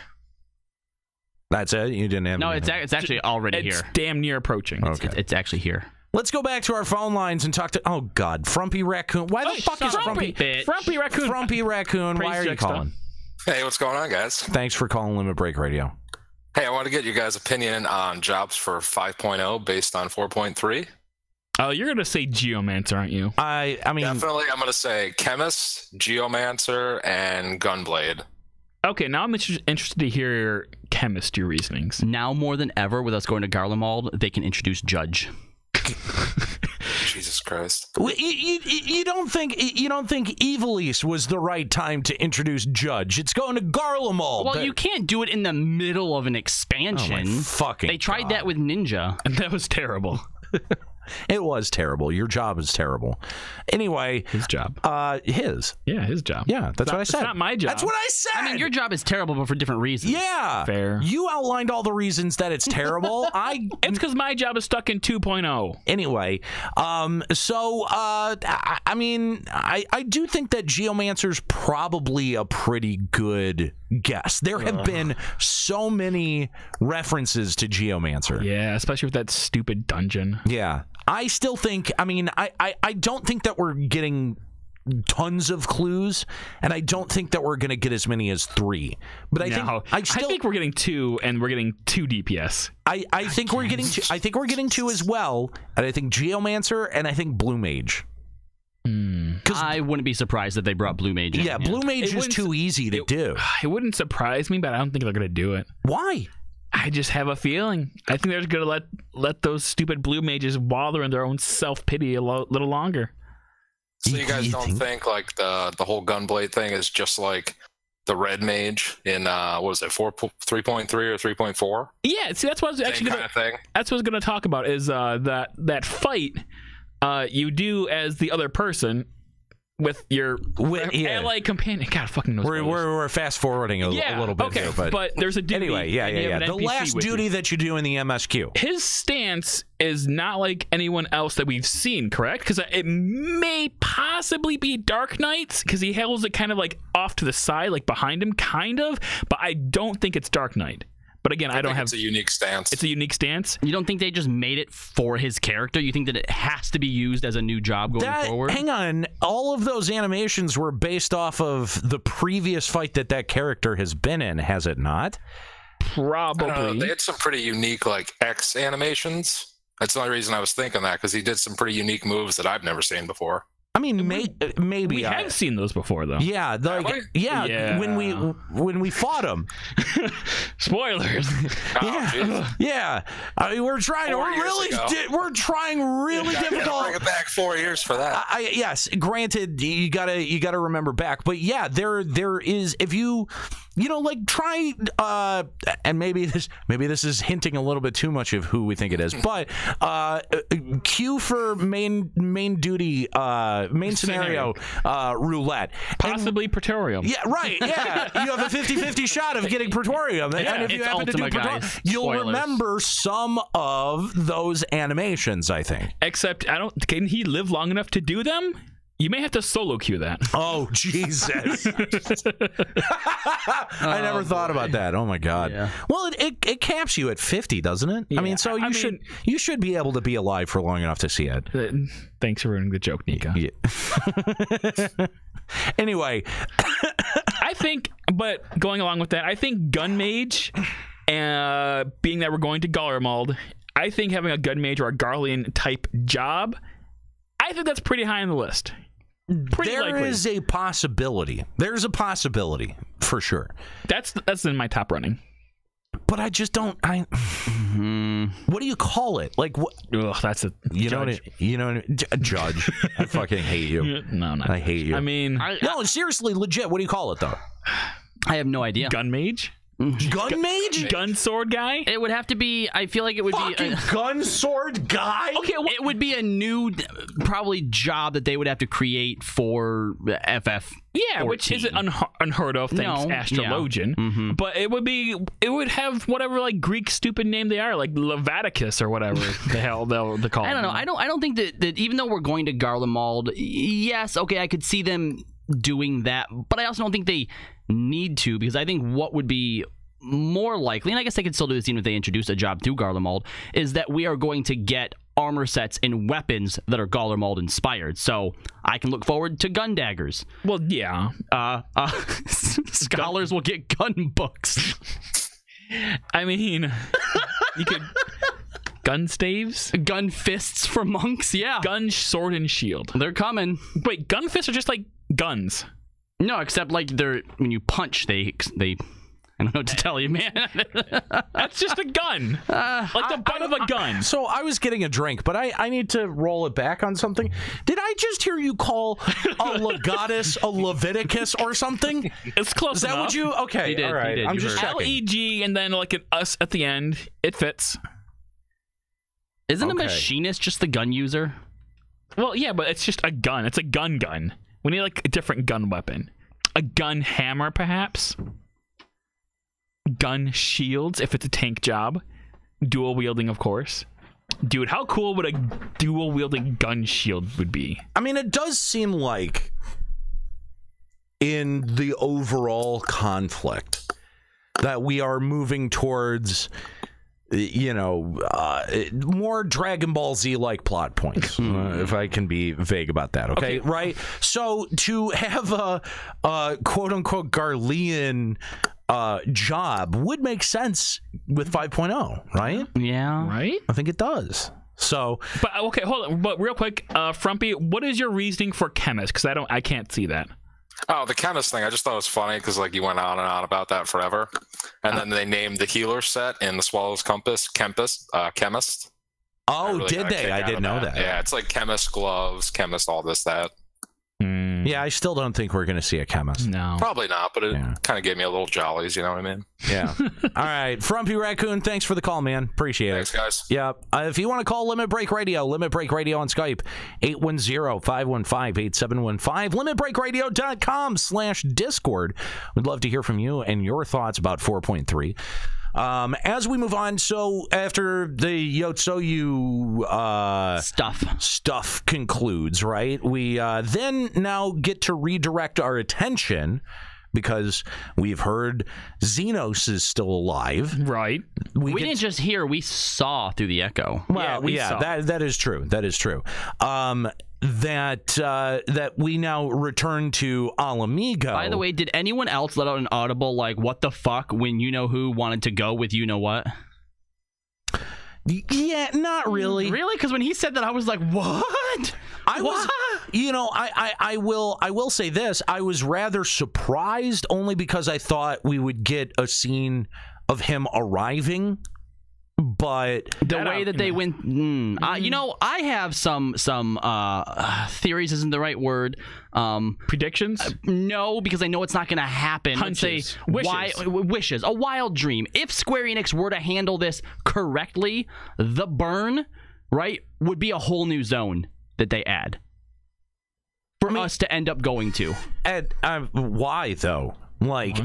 That's it? You didn't have No, it's actually already here. It's damn near approaching. Okay. It's actually here. Let's go back to our phone lines and talk to... Oh, God. Frumpy Raccoon. Why the fuck is Frumpy... Frumpy Raccoon. Frumpy Raccoon. Why are you calling? Hey, what's going on, guys? Thanks for calling Limit Break Radio. Hey, I want to get you guys' opinion on jobs for 5.0 based on 4.3. Oh, you're going to say Geomancer, aren't you? I mean... Definitely, I'm going to say Chemist, Geomancer, and Gunblade. Okay, now I'm interested to hear your chemistry reasonings. Now more than ever, with us going to Garlemald, they can introduce Judge. Jesus Christ! You don't think Ivalice was the right time to introduce Judge? It's going to Garlemald. Well, you can't do it in the middle of an expansion. Oh my fucking They tried that with Ninja, and that was terrible. It was terrible. Your job is terrible. Anyway, his job. His. Yeah, his job. Yeah, that's what I said. It's not my job. That's what I said. I mean, your job is terrible, but for different reasons. Yeah. Fair. You outlined all the reasons that it's terrible. It's because my job is stuck in 2.0. Anyway, I mean, I do think that Geomancer's probably a pretty good guess. There have been so many references to Geomancer. Yeah, especially with that stupid dungeon. Yeah. I still think, I mean, I don't think that we're getting tons of clues, and I don't think that we're going to get as many as 3. But I think we're getting 2, and we're getting 2 DPS. I think we're getting 2. I think we're getting 2 as well, and I think Geomancer and I think Blue Mage. I wouldn't be surprised if they brought Blue Mage in. Yeah, Blue Mage is too easy to do. It wouldn't surprise me, but I don't think they're going to do it. Why? I just have a feeling. I think they're going to let those stupid blue mages wallow in their own self-pity a little longer. So you guys don't think like the whole Gunblade thing is just like the red mage in what was it 3.3 or 3.4? Yeah, see that's what I was actually kind of thing. That's what I was going to talk about is that fight you do as the other person. With your ally companion. God, fucking knows. We're fast forwarding a little bit here, but there's a duty. Anyway, yeah. The last duty that you do in the MSQ. His stance is not like anyone else that we've seen, correct? Because it may possibly be Dark Knight's, because he holds it kind of like off to the side, like behind him, kind of. But I don't think it's Dark Knight. But again, I don't have. It's a unique stance. It's a unique stance. You don't think they just made it for his character? You think that it has to be used as a new job going forward? Hang on. All of those animations were based off of the previous fight that character has been in, has it not? Probably. I don't know, they had some pretty unique like X animations. That's the only reason I was thinking that, because he did some pretty unique moves that I've never seen before. I mean, maybe we have seen those before, though. Yeah, when we fought him. Spoilers. Yeah. I mean, we're trying really difficult. Bring it back 4 years for that. Yes, granted, you gotta remember back, but yeah, there is, if you like try and maybe this is hinting a little bit too much of who we think it is, but Q for main duty main scenario roulette, possibly Praetorium. Yeah, right. Yeah, you have a 50-50 shot of getting Praetorium, and if you happen to do Praetorium, you'll remember some of those animations, I think. Except can he live long enough to do them? You may have to solo queue that. Oh, Jesus. I never thought about that. Oh, my God. Yeah. Well, it caps you at 50, doesn't it? Yeah. I mean, so you should be able to be alive for long enough to see it. Thanks for ruining the joke, Nika. Yeah. Anyway. I think, but going along with that, I think Gun Mage, being that we're going to Garlemald, I think having a Gun Mage or a Garlean type job, I think that's pretty high on the list. There is a possibility. There's a possibility for sure. That's in my top running. But I just don't. What do you call it? Like what? Ugh, that's a judge. A judge. I fucking hate you. No, I hate you. I mean, no, seriously, legit. What do you call it though? I have no idea. Gun Mage. Gun mage? Gun sword guy? It would have to be, I feel like it would Fucking be a gun sword guy? Okay, it would be a new probably job that they would have to create for FF. Yeah, which isn't unheard of, thanks, Astrologian. Yeah. Mm-hmm. But it would have whatever like Greek stupid name they are, like Levaticus or whatever the hell they'll call. I don't know. I don't think that even though we're going to Garlemald, yes, okay, I could see them doing that, but I also don't think they need to, because I think what would be more likely, and I guess they could still do this even if they introduce a job through Garlemald, is that we are going to get armor sets and weapons that are Garlemald inspired. So I can look forward to gun daggers. Well, yeah. Scholars will get gun books. I mean, you could gun staves, gun fists for monks. Yeah, gun sword and shield. They're coming. Wait, gun fists are just like guns. No, except like when you punch, they I don't know what to tell you, man. That's just a gun. Like the butt of a gun. So I was getting a drink, but I need to roll it back on something. Did I just hear you call a Legatus a Leviticus or something? It's close enough. Is that what you... Okay, you did, all right. I'm just checking. L-E-G and then like an us at the end. It fits. Isn't a machinist just the gun user? Well, yeah, but it's just a gun. It's a gun. We need like a different gun weapon. A gun hammer, perhaps? Gun shields, if it's a tank job. Dual wielding, of course. Dude, how cool would a dual wielding gun shield would be? I mean, it does seem like in the overall conflict that we are moving towards, more Dragon Ball Z like plot points, if I can be vague about that. Okay, right? So to have a quote unquote Garlean job would make sense with 5.0, right? Yeah, right. I think it does. So, but okay, hold on. But real quick, Frumpy, what is your reasoning for chemist? Because I can't see that. Oh, the chemist thing. I just thought it was funny because like you went on and on about that forever, and then they named the healer set in the Swallow's Compass chemist. Oh, really did they? I didn't know that. Yeah, it's like chemist gloves, chemist all this that. Yeah, I still don't think we're going to see a chemist. No. Probably not, but it kind of gave me a little jollies, you know what I mean? Yeah. All right. Frumpy Raccoon, thanks for the call, man. Appreciate Thanks, guys. Yeah. If you want to call Limit Break Radio on Skype, 810-515-8715, limitbreakradio.com/Discord. We'd love to hear from you and your thoughts about 4.3. As we move on, so after the Yotsuyu stuff concludes, right? We then now get to redirect our attention because we've heard Xenos is still alive. Right. We didn't just hear, we saw through the echo. Well, that is true. That is true. That we now return to Alamigo. By the way, did anyone else let out an audible like what the fuck when you know who wanted to go with you know what? Yeah, not really. Really? Because when he said that, I was like, what? I will say this. I was rather surprised only because I thought we would get a scene of him arriving. But the way that they went, I have some theories isn't the right word. Predictions? No, because I know it's not going to happen. Hunches. Let's say wishes, a wild dream. If Square-Enix were to handle this correctly, the burn, right, would be a whole new zone that they add for us to end up going to. And why though? Like,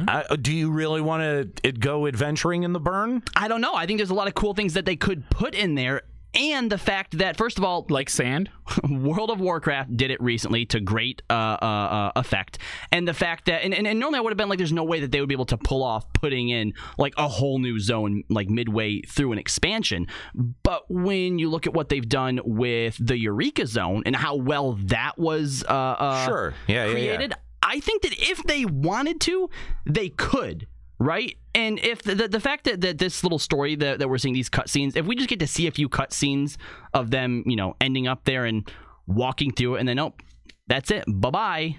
do you really want to go adventuring in the burn? I don't know. I think there's a lot of cool things that they could put in there. And the fact that, first of all, like sand, World of Warcraft did it recently to great effect. And the fact that, and normally I would have been like, there's no way that they would be able to pull off putting in like a whole new zone like midway through an expansion. But when you look at what they've done with the Eureka Zone and how well that was created, I think that if they wanted to, they could, right? And if the fact that this little story that we're seeing these cutscenes, if we just get to see a few cutscenes of them, ending up there and walking through it, and then that's it, bye-bye.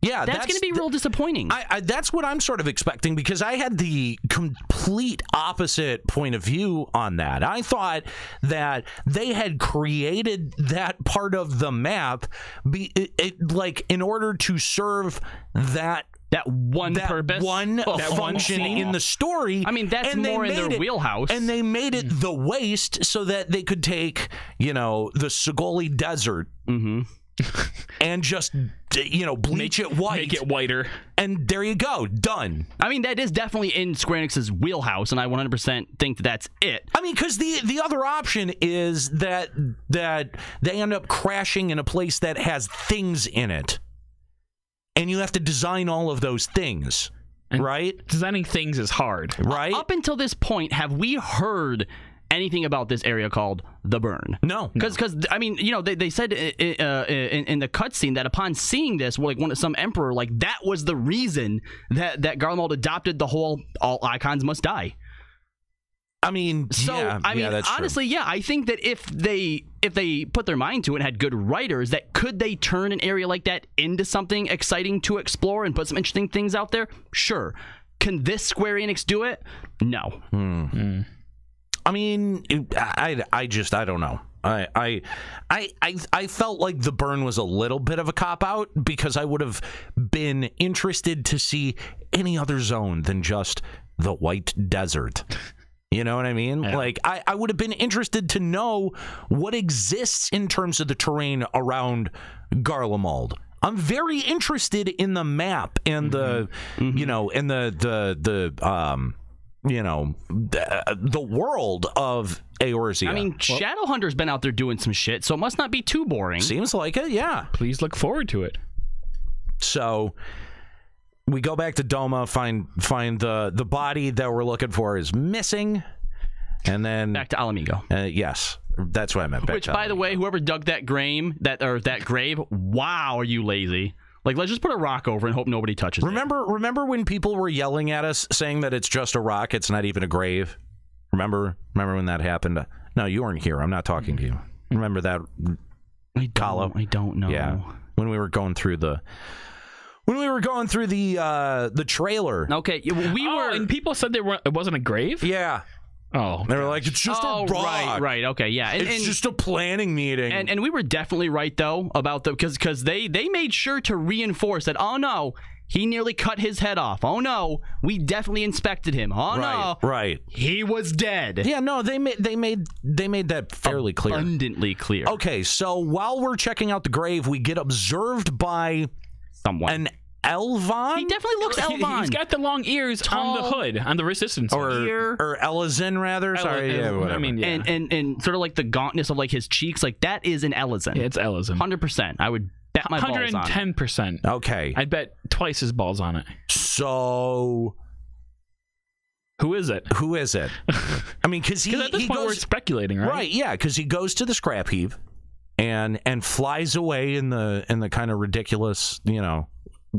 Yeah, that's going to be real disappointing. That's what I'm sort of expecting because I had the complete opposite point of view on that. I thought that they had created that part of the map, in order to serve that That one purpose, that function in the story. I mean, that's more in their wheelhouse. And they made it the waste so that they could take, the Sogoli Desert and just, bleach it white. Make it whiter. And there you go. Done. I mean, that is definitely in Square-Enix's wheelhouse, and I 100% think that's it. I mean, because the other option is that they end up crashing in a place that has things in it. And you have to design all of those things, right? Designing things is hard. Right? Up until this point, have we heard anything about this area called the Burn? No. Because I mean, they said in the cutscene that upon seeing this, some emperor, that was the reason that Garlemald adopted the whole all icons must die. I mean, that's honestly, true. I think that if they put their mind to it and had good writers, that could they turn an area like that into something exciting to explore and put some interesting things out there? Sure. Can this Square Enix do it? No. I mean, I don't know. I felt like the Burn was a little bit of a cop-out because I would have been interested to see any other zone than just the White Desert. You know what I mean? Yeah. I would have been interested to know what exists in terms of the terrain around Garlemald. I'm very interested in the map and the world of Eorzea. I mean, Shadowhunter's been out there doing some shit, so it must not be too boring. Seems like it, yeah. Please look forward to it. So we go back to Doma, find the body that we're looking for is missing, and then back to Alamigo. Yes, that's what I meant. Which, by the way, whoever dug that grave, wow, are you lazy? Let's just put a rock over and hope nobody touches it. Remember when people were yelling at us saying that it's just a rock, it's not even a grave? Remember when that happened? No, you weren't here. I'm not talking to you. Remember that, Kallo? I don't know. Yeah, when we were going through the trailer. Okay, and people said it wasn't a grave. Yeah. Oh, they were like, it's just a rock. Right. Okay, yeah. It's just a planning meeting. And we were definitely right though about because they made sure to reinforce that. Oh no, he nearly cut his head off. Oh no, we definitely inspected him. Oh no, right. He was dead. Yeah, no, they made that fairly clear, abundantly clear. Okay, so while we're checking out the grave, we get observed by someone. An Elvon? He definitely looks Elvon. He's got the long ears on the hood, on the resistance. Or Elizin, rather. Sorry, yeah, whatever. I mean, yeah. And sort of like the gauntness of his cheeks, that is an Elizin. Yeah, it's Elizin. 100%. I would bet my balls on it. 110%. Okay. I'd bet twice his balls on it. So who is it? I mean, because at this point we're speculating, right? Right, yeah, because he goes to the scrap heap and flies away in the kind of ridiculous,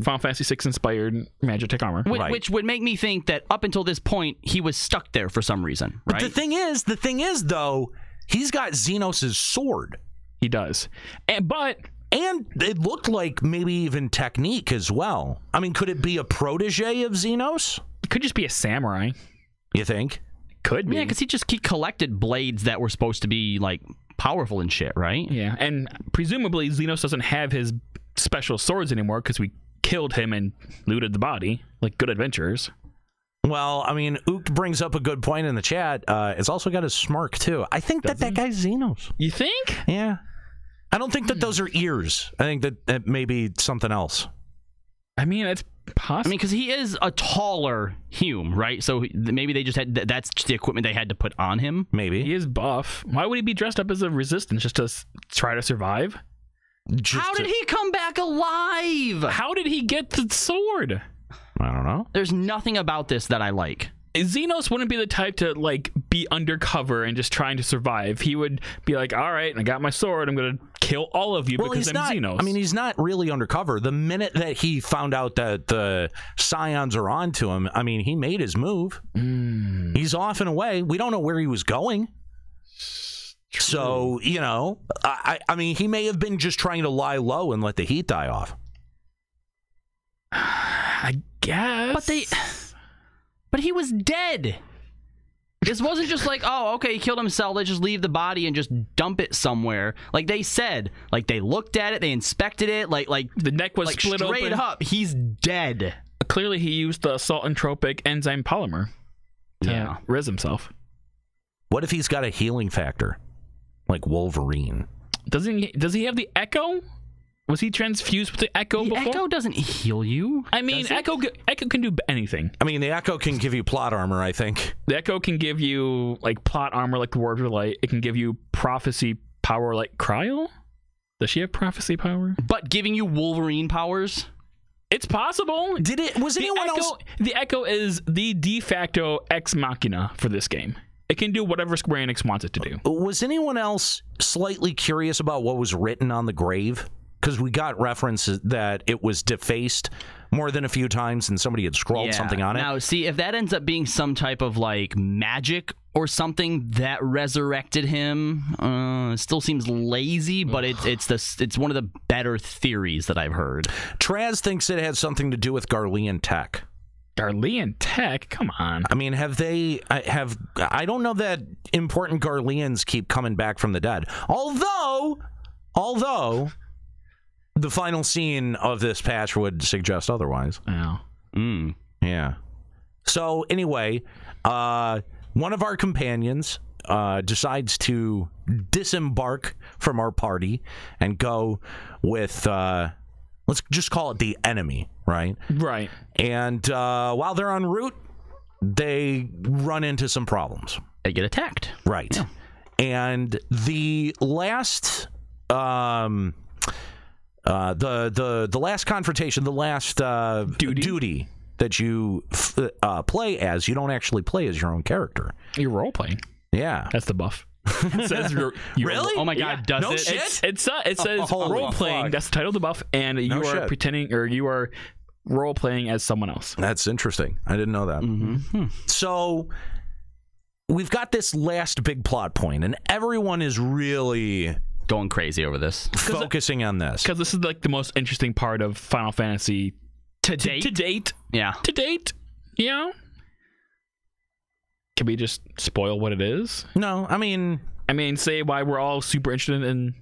Final Fantasy VI inspired Magitech armor, which would make me think that up until this point he was stuck there for some reason. Right? But the thing is though, he's got Xenos' sword. He does, and it looked like maybe even technique as well. I mean, could it be a protege of Xenos? It could just be a samurai. You think? Could be. Yeah, because he collected blades that were supposed to be powerful and shit, right? Yeah, and presumably Xenos doesn't have his special swords anymore because we killed him and looted the body like good adventurers. Well, I mean, Ook brings up a good point in the chat. It's also got his smark too. I think that guy's Xenos. You think? Yeah. I don't think that those are ears. I think that may be something else. I mean, it's possible. I mean, because he is a taller Hume, right? So maybe they just that's just the equipment they had to put on him. Maybe. He is buff. Why would he be dressed up as a resistance just to try to survive? How did he come back alive? How did he get the sword? I don't know. There's nothing about this that I like. Xenos wouldn't be the type to be undercover and just trying to survive. He would be like, all right, I got my sword. I'm going to kill all of you because I'm Xenos. I mean, he's not really undercover. The minute that he found out that the Scions are onto him, I mean, he made his move. He's off and away. We don't know where he was going. True. So, I mean, he may have been just trying to lie low and let the heat die off. I guess. But he was dead. This wasn't just oh, okay, he killed himself. Let's just leave the body and just dump it somewhere. Like they said, they looked at it, they inspected it, like the neck was split straight open. up. He's dead. clearly he used the salt entropic enzyme polymer to res himself. What if he's got a healing factor, like Wolverine? Does he have the Echo? Was he transfused with the Echo before? The Echo doesn't heal you. I mean, Echo can do anything. I mean, the Echo can give you plot armor, I think. The Echo can give you like plot armor like the Warp of Light. It can give you prophecy power like Cryo. Does she have prophecy power? But giving you Wolverine powers? It's possible. Was anyone else? The Echo is the de facto ex machina for this game. It can do whatever Square Enix wants it to do. Was anyone else slightly curious about what was written on the grave? Because we got references that it was defaced more than a few times and somebody had scrawled something on it. Now, see, if that ends up being some type of, like, magic or something that resurrected him, it still seems lazy, but it's one of the better theories that I've heard. Traz thinks it has something to do with Garlean tech. Garlean tech? Come on. I mean, I don't know that important Garleans keep coming back from the dead. Although the final scene of this patch would suggest otherwise. Yeah. Yeah. So anyway, one of our companions decides to disembark from our party and go with, let's just call it the enemy, right? Right. And while they're en route, they run into some problems. They get attacked. Right. Yeah. And the last... the last confrontation, the last duty that you play as, you don't actually play as your own character. You're role playing. Yeah, that's the buff. It says really? Oh my god, does no it? Shit? It says role playing. That's the title of the buff, and you are pretending, or you are role playing as someone else. That's interesting. I didn't know that. Mm-hmm. So we've got this last big plot point, and everyone is really going crazy over this, focusing on this because this is like the most interesting part of Final Fantasy to date. Yeah. Can we just spoil what it is? No, I mean, say why we're all super interested in.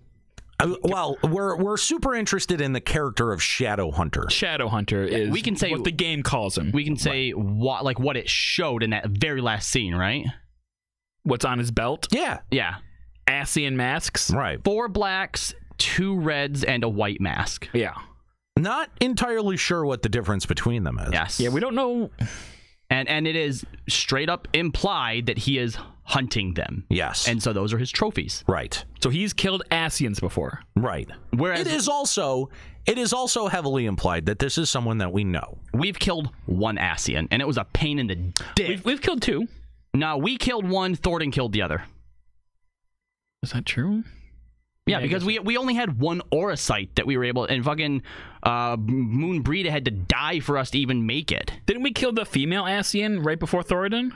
Well, we're super interested in the character of Shadowhunter. Shadowhunter is we can say what the game calls him. We can say what it showed in that very last scene, right? What's on his belt? Yeah. Ascian masks. Right. 4 blacks, 2 reds, and a white mask. Yeah. Not entirely sure what the difference between them is. Yes. Yeah, we don't know. And it is straight up implied that he is hunting them. Yes. And so those are his trophies. Right. So he's killed Ascians before. Right. Whereas it is also heavily implied that this is someone that we know. We've killed 1 Ascian, and it was a pain in the dick. We've killed 2. No, we killed 1, Thornton killed the other. Is that true? Yeah, because we only had 1 Auracite that we were able, and fucking Moon Breeda had to die for us to even make it. Didn't we kill the female Ascian right before Thoradin?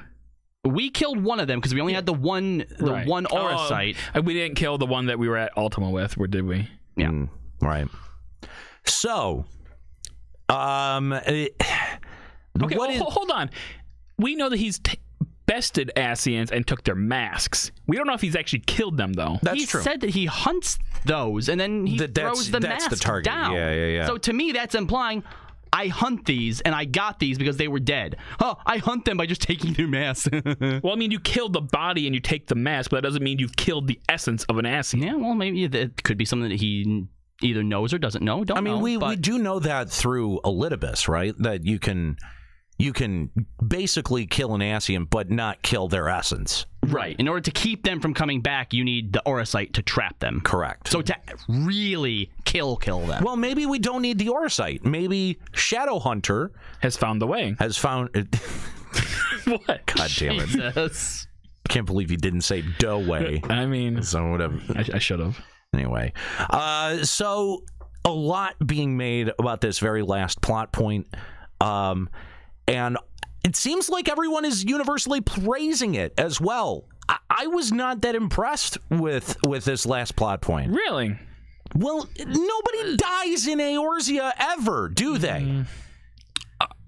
We killed 1 of them because we only had the one Auracite. We didn't kill the one that we were at Ultima with, or did we? Yeah. Right. So, okay, hold on. We know that he's bested Ascians and took their masks. We don't know if he's actually killed them, though. He said that he hunts those, and then he throws the masks down. Yeah. So to me, that's implying I hunt these, and I got these because they were dead. Oh, I hunt them by just taking their masks. Well, I mean, you killed the body and you take the mask, but that doesn't mean you've killed the essence of an Ascian. Yeah, well, maybe it could be something that he either knows or doesn't know. We do know that through Elidibus, right? That you can basically kill an Ascian, but not kill their essence. Right. In order to keep them from coming back, you need the Auracite to trap them. Correct. So to really kill them. Well, maybe we don't need the Auracite. Maybe Shadowhunter has found the way. What? God damn it. Jesus. I can't believe you didn't say "do way." I mean, so whatever. I should have. Anyway, so a lot being made about this very last plot point. And it seems like everyone is universally praising it as well. I was not that impressed with this last plot point. Really? Well, nobody dies in Eorzea ever, do they?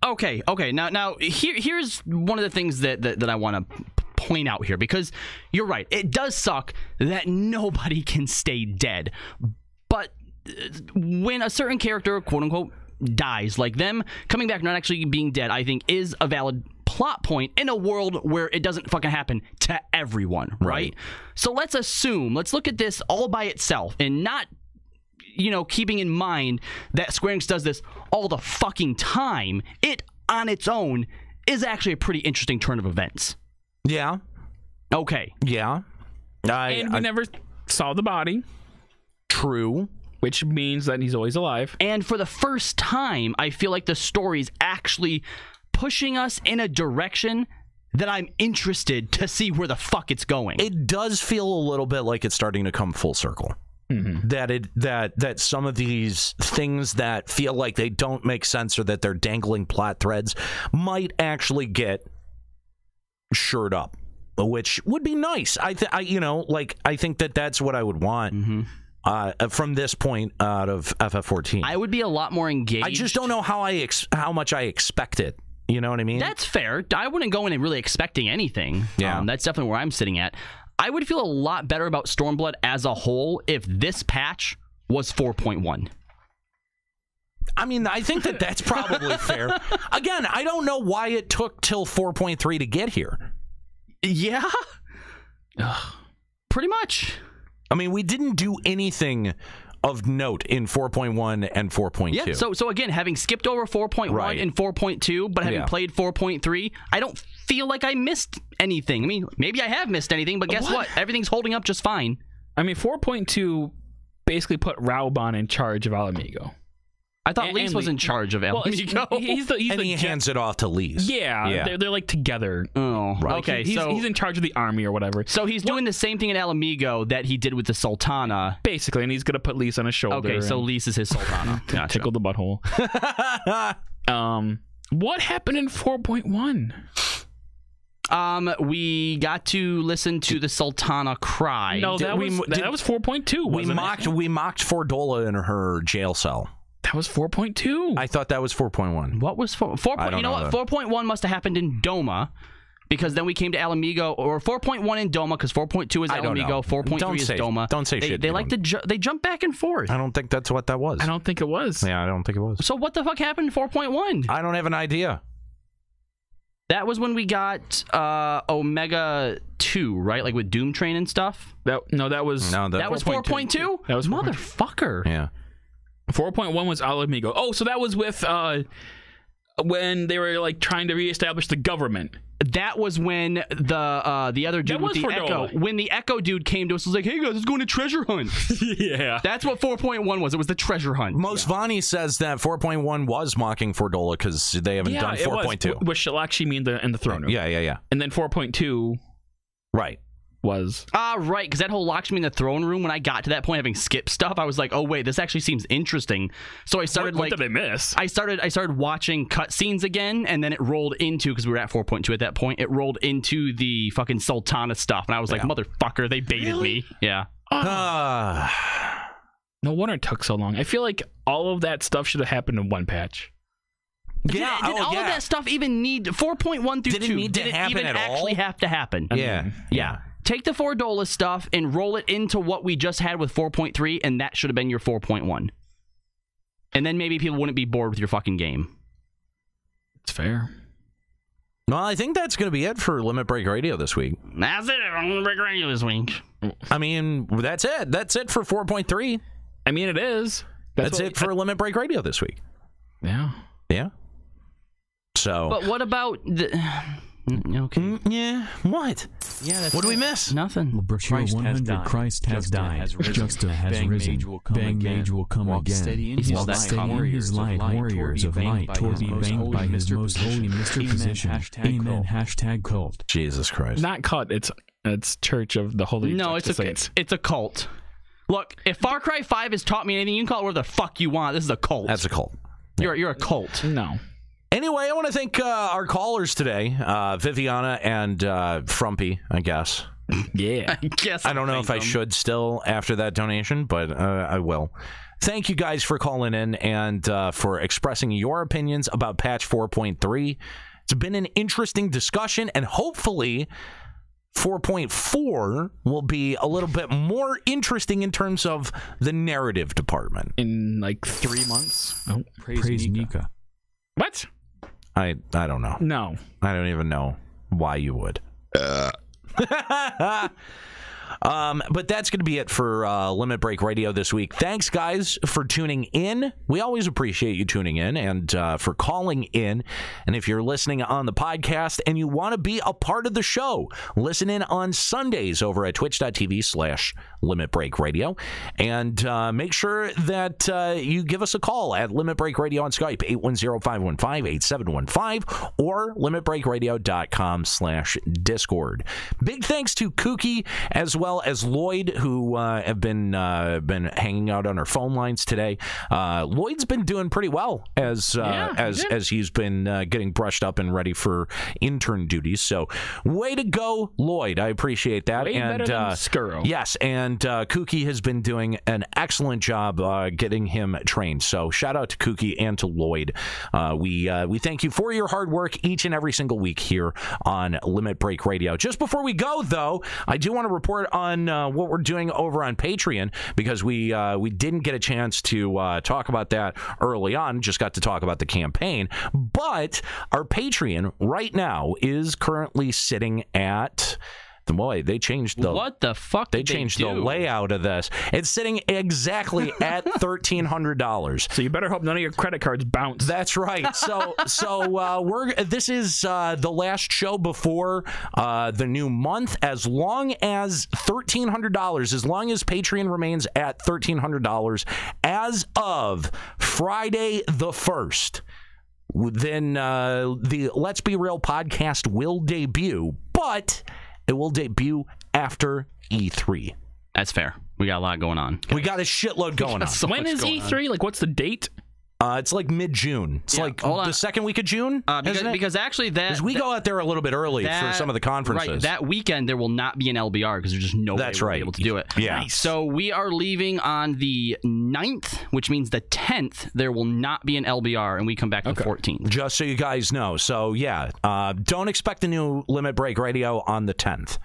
Okay. Now here's one of the things that I want to point out here, because you're right. It does suck that nobody can stay dead. But when a certain character, quote unquote, dies. Like, them coming back, not actually being dead, I think is a valid plot point in a world where it doesn't fucking happen to everyone, right? So let's look at this all by itself and not, keeping in mind that Square-Enix does this all the fucking time. It, on its own, is actually a pretty interesting turn of events. Yeah. Okay. Yeah. And we never saw the body. True. Which means that he's always alive. And for the first time, I feel like the story's actually pushing us in a direction that I'm interested to see where the fuck it's going. It does feel a little bit like it's starting to come full circle. Mm-hmm. That some of these things that feel like they don't make sense or that they're dangling plot threads might actually get shored up, which would be nice. I think that's what I would want from this point out of FF14. I would be a lot more engaged. I just don't know how much I expect it. You know what I mean? That's fair. I wouldn't go in really expecting anything. Yeah. That's definitely where I'm sitting at. I would feel a lot better about Stormblood as a whole if this patch was 4.1. I mean, I think that's probably fair. Again, I don't know why it took till 4.3 to get here. Yeah. Pretty much. I mean, we didn't do anything of note in 4.1 and 4.2. Yeah, so again, having skipped over 4.1 and 4.2, but having played 4.3, I don't feel like I missed anything. I mean, maybe I have missed anything, but guess what? Everything's holding up just fine. I mean, 4.2 basically put Raoban in charge of Alamigo. I thought Lise was in charge of Alamigo. He hands it off to Lise. Yeah. They're like together. Oh, right. Okay. He's in charge of the army or whatever. So he's doing the same thing in Alamigo that he did with the Sultana. Basically, and he's going to put Lise on his shoulder. Okay, so Lise is his Sultana. Gotcha. Tickle the butthole. What happened in 4.1? We got to listen to the Sultana cry. No, that was 4.2. We mocked Fordola in her jail cell. That was 4.2. I thought that was 4.1. What was 4? You know what? 4.1 must have happened in Doma, because then we came to Alamigo, or 4.1 in Doma, because 4.2 is Alamigo, 4.3 is Doma. Don't say shit. They like to they jump back and forth. I don't think that's what that was. I don't think it was. Yeah, I don't think it was. So what the fuck happened in 4.1? I don't have an idea. That was when we got Omega 2, right? Like with Doom Train and stuff? That was 4.2? That was motherfucker. Yeah. 4.1 was Alamigo. Oh, so that was with when they were like trying to reestablish the government. That was when the other dude with the Echo, when the Echo dude came to us, was like, "Hey guys, let's go on a treasure hunt." Yeah, that's what 4.1 was. It was the treasure hunt. Most Vani says that 4.1 was mocking Fordola because they haven't done 4.2. Which she'll actually mean in the throne room. Yeah. And then 4.2, right. Was right, because that whole Lakshmi in the throne room, when I got to that point having skipped stuff, I was like, oh wait, this actually seems interesting. So I started what did I miss? I started watching cutscenes again, and then it rolled into, because we were at 4.2 at that point, it rolled into the fucking Sultana stuff, and I was like, motherfucker, they baited me. Yeah. No wonder it took so long. I feel like all of that stuff should have happened in one patch. Yeah, did all of that stuff even need 4.1 through 2? Did it even actually have to happen? Yeah. Take the Fordola stuff and roll it into what we just had with 4.3, and that should have been your 4.1. And then maybe people wouldn't be bored with your fucking game. It's fair. Well, I think that's going to be it for Limit Break Radio this week. That's it for Limit Break Radio this week. I mean, that's it. That's it for 4.3. I mean, it is. That's it for Limit Break Radio this week. Yeah. Yeah. So. But what about the... Okay. Yeah. What? Yeah. What do we miss? Nothing. Christ has died. Juxta has risen. Bang Mage will come again. While steadying his light, warriors of light will be banged by his most holy Mr. Position. Amen. Hashtag cult. Jesus Christ. Not cult. It's Church of the Holy. No, it's a cult. Look, if Far Cry 5 has taught me anything, you can call it whatever the fuck you want. This is a cult. That's a cult. You're a cult. No. Anyway, I want to thank our callers today, Viviana and Frumpy, I guess. Yeah. I don't know if I should still after that donation, but I will. Thank you guys for calling in and for expressing your opinions about patch 4.3. It's been an interesting discussion, and hopefully 4.4 will be a little bit more interesting in terms of the narrative department. In like 3 months. Oh, praise Nika. What? I don't know. No. I don't even know why you would. But that's going to be it for Limit Break Radio this week. Thanks, guys, for tuning in. We always appreciate you tuning in and for calling in. And if you're listening on the podcast and you want to be a part of the show, listen in on Sundays over at twitch.tv/Limit Break Radio. And make sure that you give us a call at Limit Break Radio on Skype, 810-515-8715, or limitbreakradio.com/Discord. Big thanks to Kooky as well as Lloyd, who have been hanging out on our phone lines today. Lloyd's been doing pretty well as he's been getting brushed up and ready for intern duties. So, way to go, Lloyd! I appreciate that. Way better than Skuro. Yes, and Kooky has been doing an excellent job getting him trained. So, shout out to Kooky and to Lloyd. We thank you for your hard work each and every single week here on Limit Break Radio. Just before we go, though, I do want to report on what we're doing over on Patreon, because we didn't get a chance to talk about that early on, just got to talk about the campaign. But our Patreon right now is currently sitting at... Boy, they changed the... What the fuck They changed the layout of this. It's sitting exactly at $1,300. So you better hope none of your credit cards bounce. That's right. So this is the last show before the new month. As long as $1,300, as long as Patreon remains at $1,300 as of Friday the 1st, then the Let's Be Real podcast will debut, but it will debut after E3. That's fair. We got a lot going on. We got a shitload going on. When is E3? Like, what's the date? It's like mid-June. It's like the second week of June, because actually we go out there a little bit early for some of the conferences. Right, that weekend there will not be an LBR because there's just no way we'll be able to do it. Yeah. Nice. So we are leaving on the 9th, which means the 10th there will not be an LBR, and we come back the 14th. Just so you guys know. So yeah, don't expect the new Limit Break Radio on the 10th.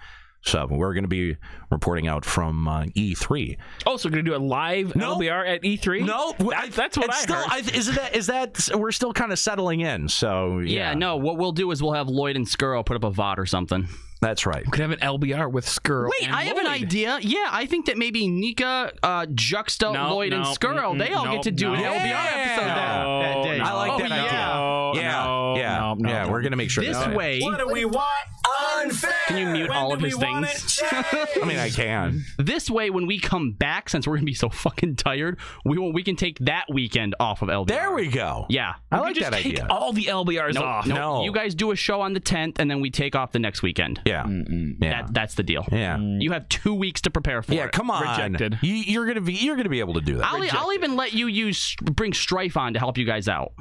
So we're going to be reporting out from E3. Oh, so we're going to do a live LBR at E3? No, that's what I heard. Is that we're still kind of settling in? So yeah, no. What we'll do is we'll have Lloyd and Skuro put up a VOD or something. That's right. We could have an LBR with Skuro. Wait, I have an idea. Yeah, I think that maybe Nika, Juxta, Lloyd, and Skuro, they all get to do an LBR episode that day. I like that idea. Yeah, we're going to make sure. This way. What do we want? Unfair. Can you mute all of his things? I mean, I can. This way, when we come back, since we're going to be so fucking tired, we can take that weekend off of LBR. There we go. Yeah. I like that idea. Take all the LBRs off. No. You guys do a show on the 10th, and then we take off the next weekend. Yeah. That's the deal. Yeah. You have 2 weeks to prepare for it. Yeah, come on. Rejected. You're gonna be able to do that. I'll even let you bring Strife on to help you guys out.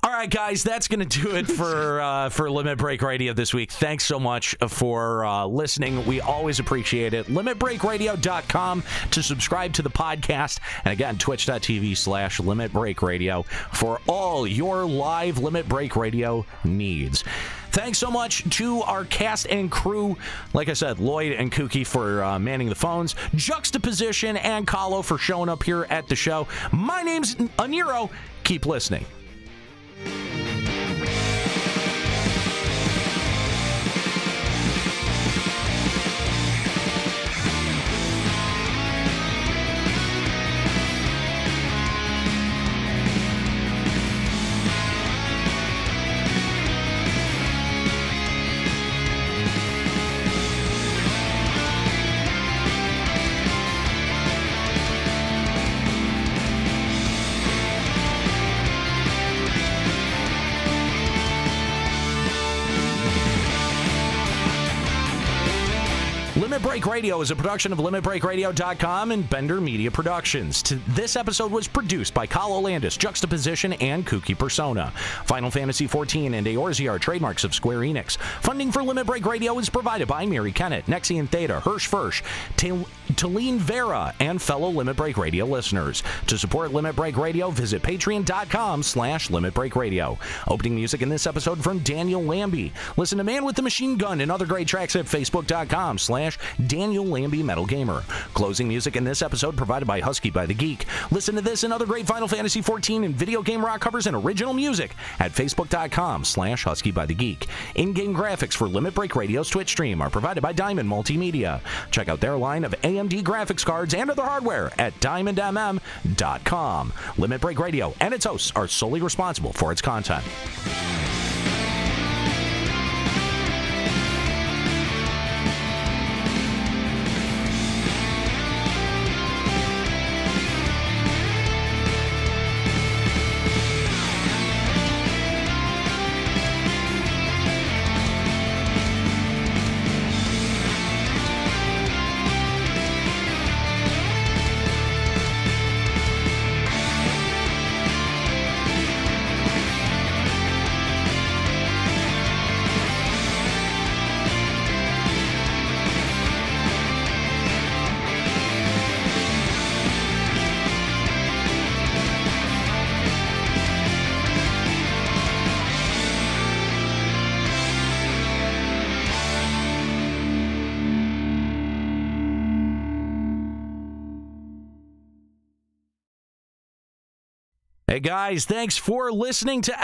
All right, guys, that's going to do it for Limit Break Radio this week. Thanks so much for listening. We always appreciate it. LimitBreakRadio.com to subscribe to the podcast. And again, twitch.tv/Limit Break Radio for all your live Limit Break Radio needs. Thanks so much to our cast and crew. Like I said, Lloyd and Kooky for manning the phones, Juxtaposition and Kallo for showing up here at the show. My name's Aniero. Keep listening. Limit Break Radio is a production of LimitBreakRadio.com and Bender Media Productions. This episode was produced by Kallo and Juxtaposition and Kooky Persona. Final Fantasy XIV and Eorzea are trademarks of Square-Enix. Funding for Limit Break Radio is provided by Mary Kennett, Nexian Theta, Hirsch Fersch, Talene Vera, and fellow Limit Break Radio listeners. To support Limit Break Radio, visit patreon.com/LimitBreakRadio. Opening music in this episode from Daniel Lambie. Listen to Man with the Machine Gun and other great tracks at facebook.com/Daniel Lambie Metal Gamer. Closing music in this episode provided by Husky by the Geek. Listen to this and other great Final Fantasy XIV and video game rock covers and original music at facebook.com/Husky by the Geek. In-game graphics for Limit Break Radio's Twitch stream are provided by Diamond Multimedia. Check out their line of AMD graphics cards and other hardware at diamondmm.com. Limit Break Radio and its hosts are solely responsible for its content. Hey guys, thanks for listening to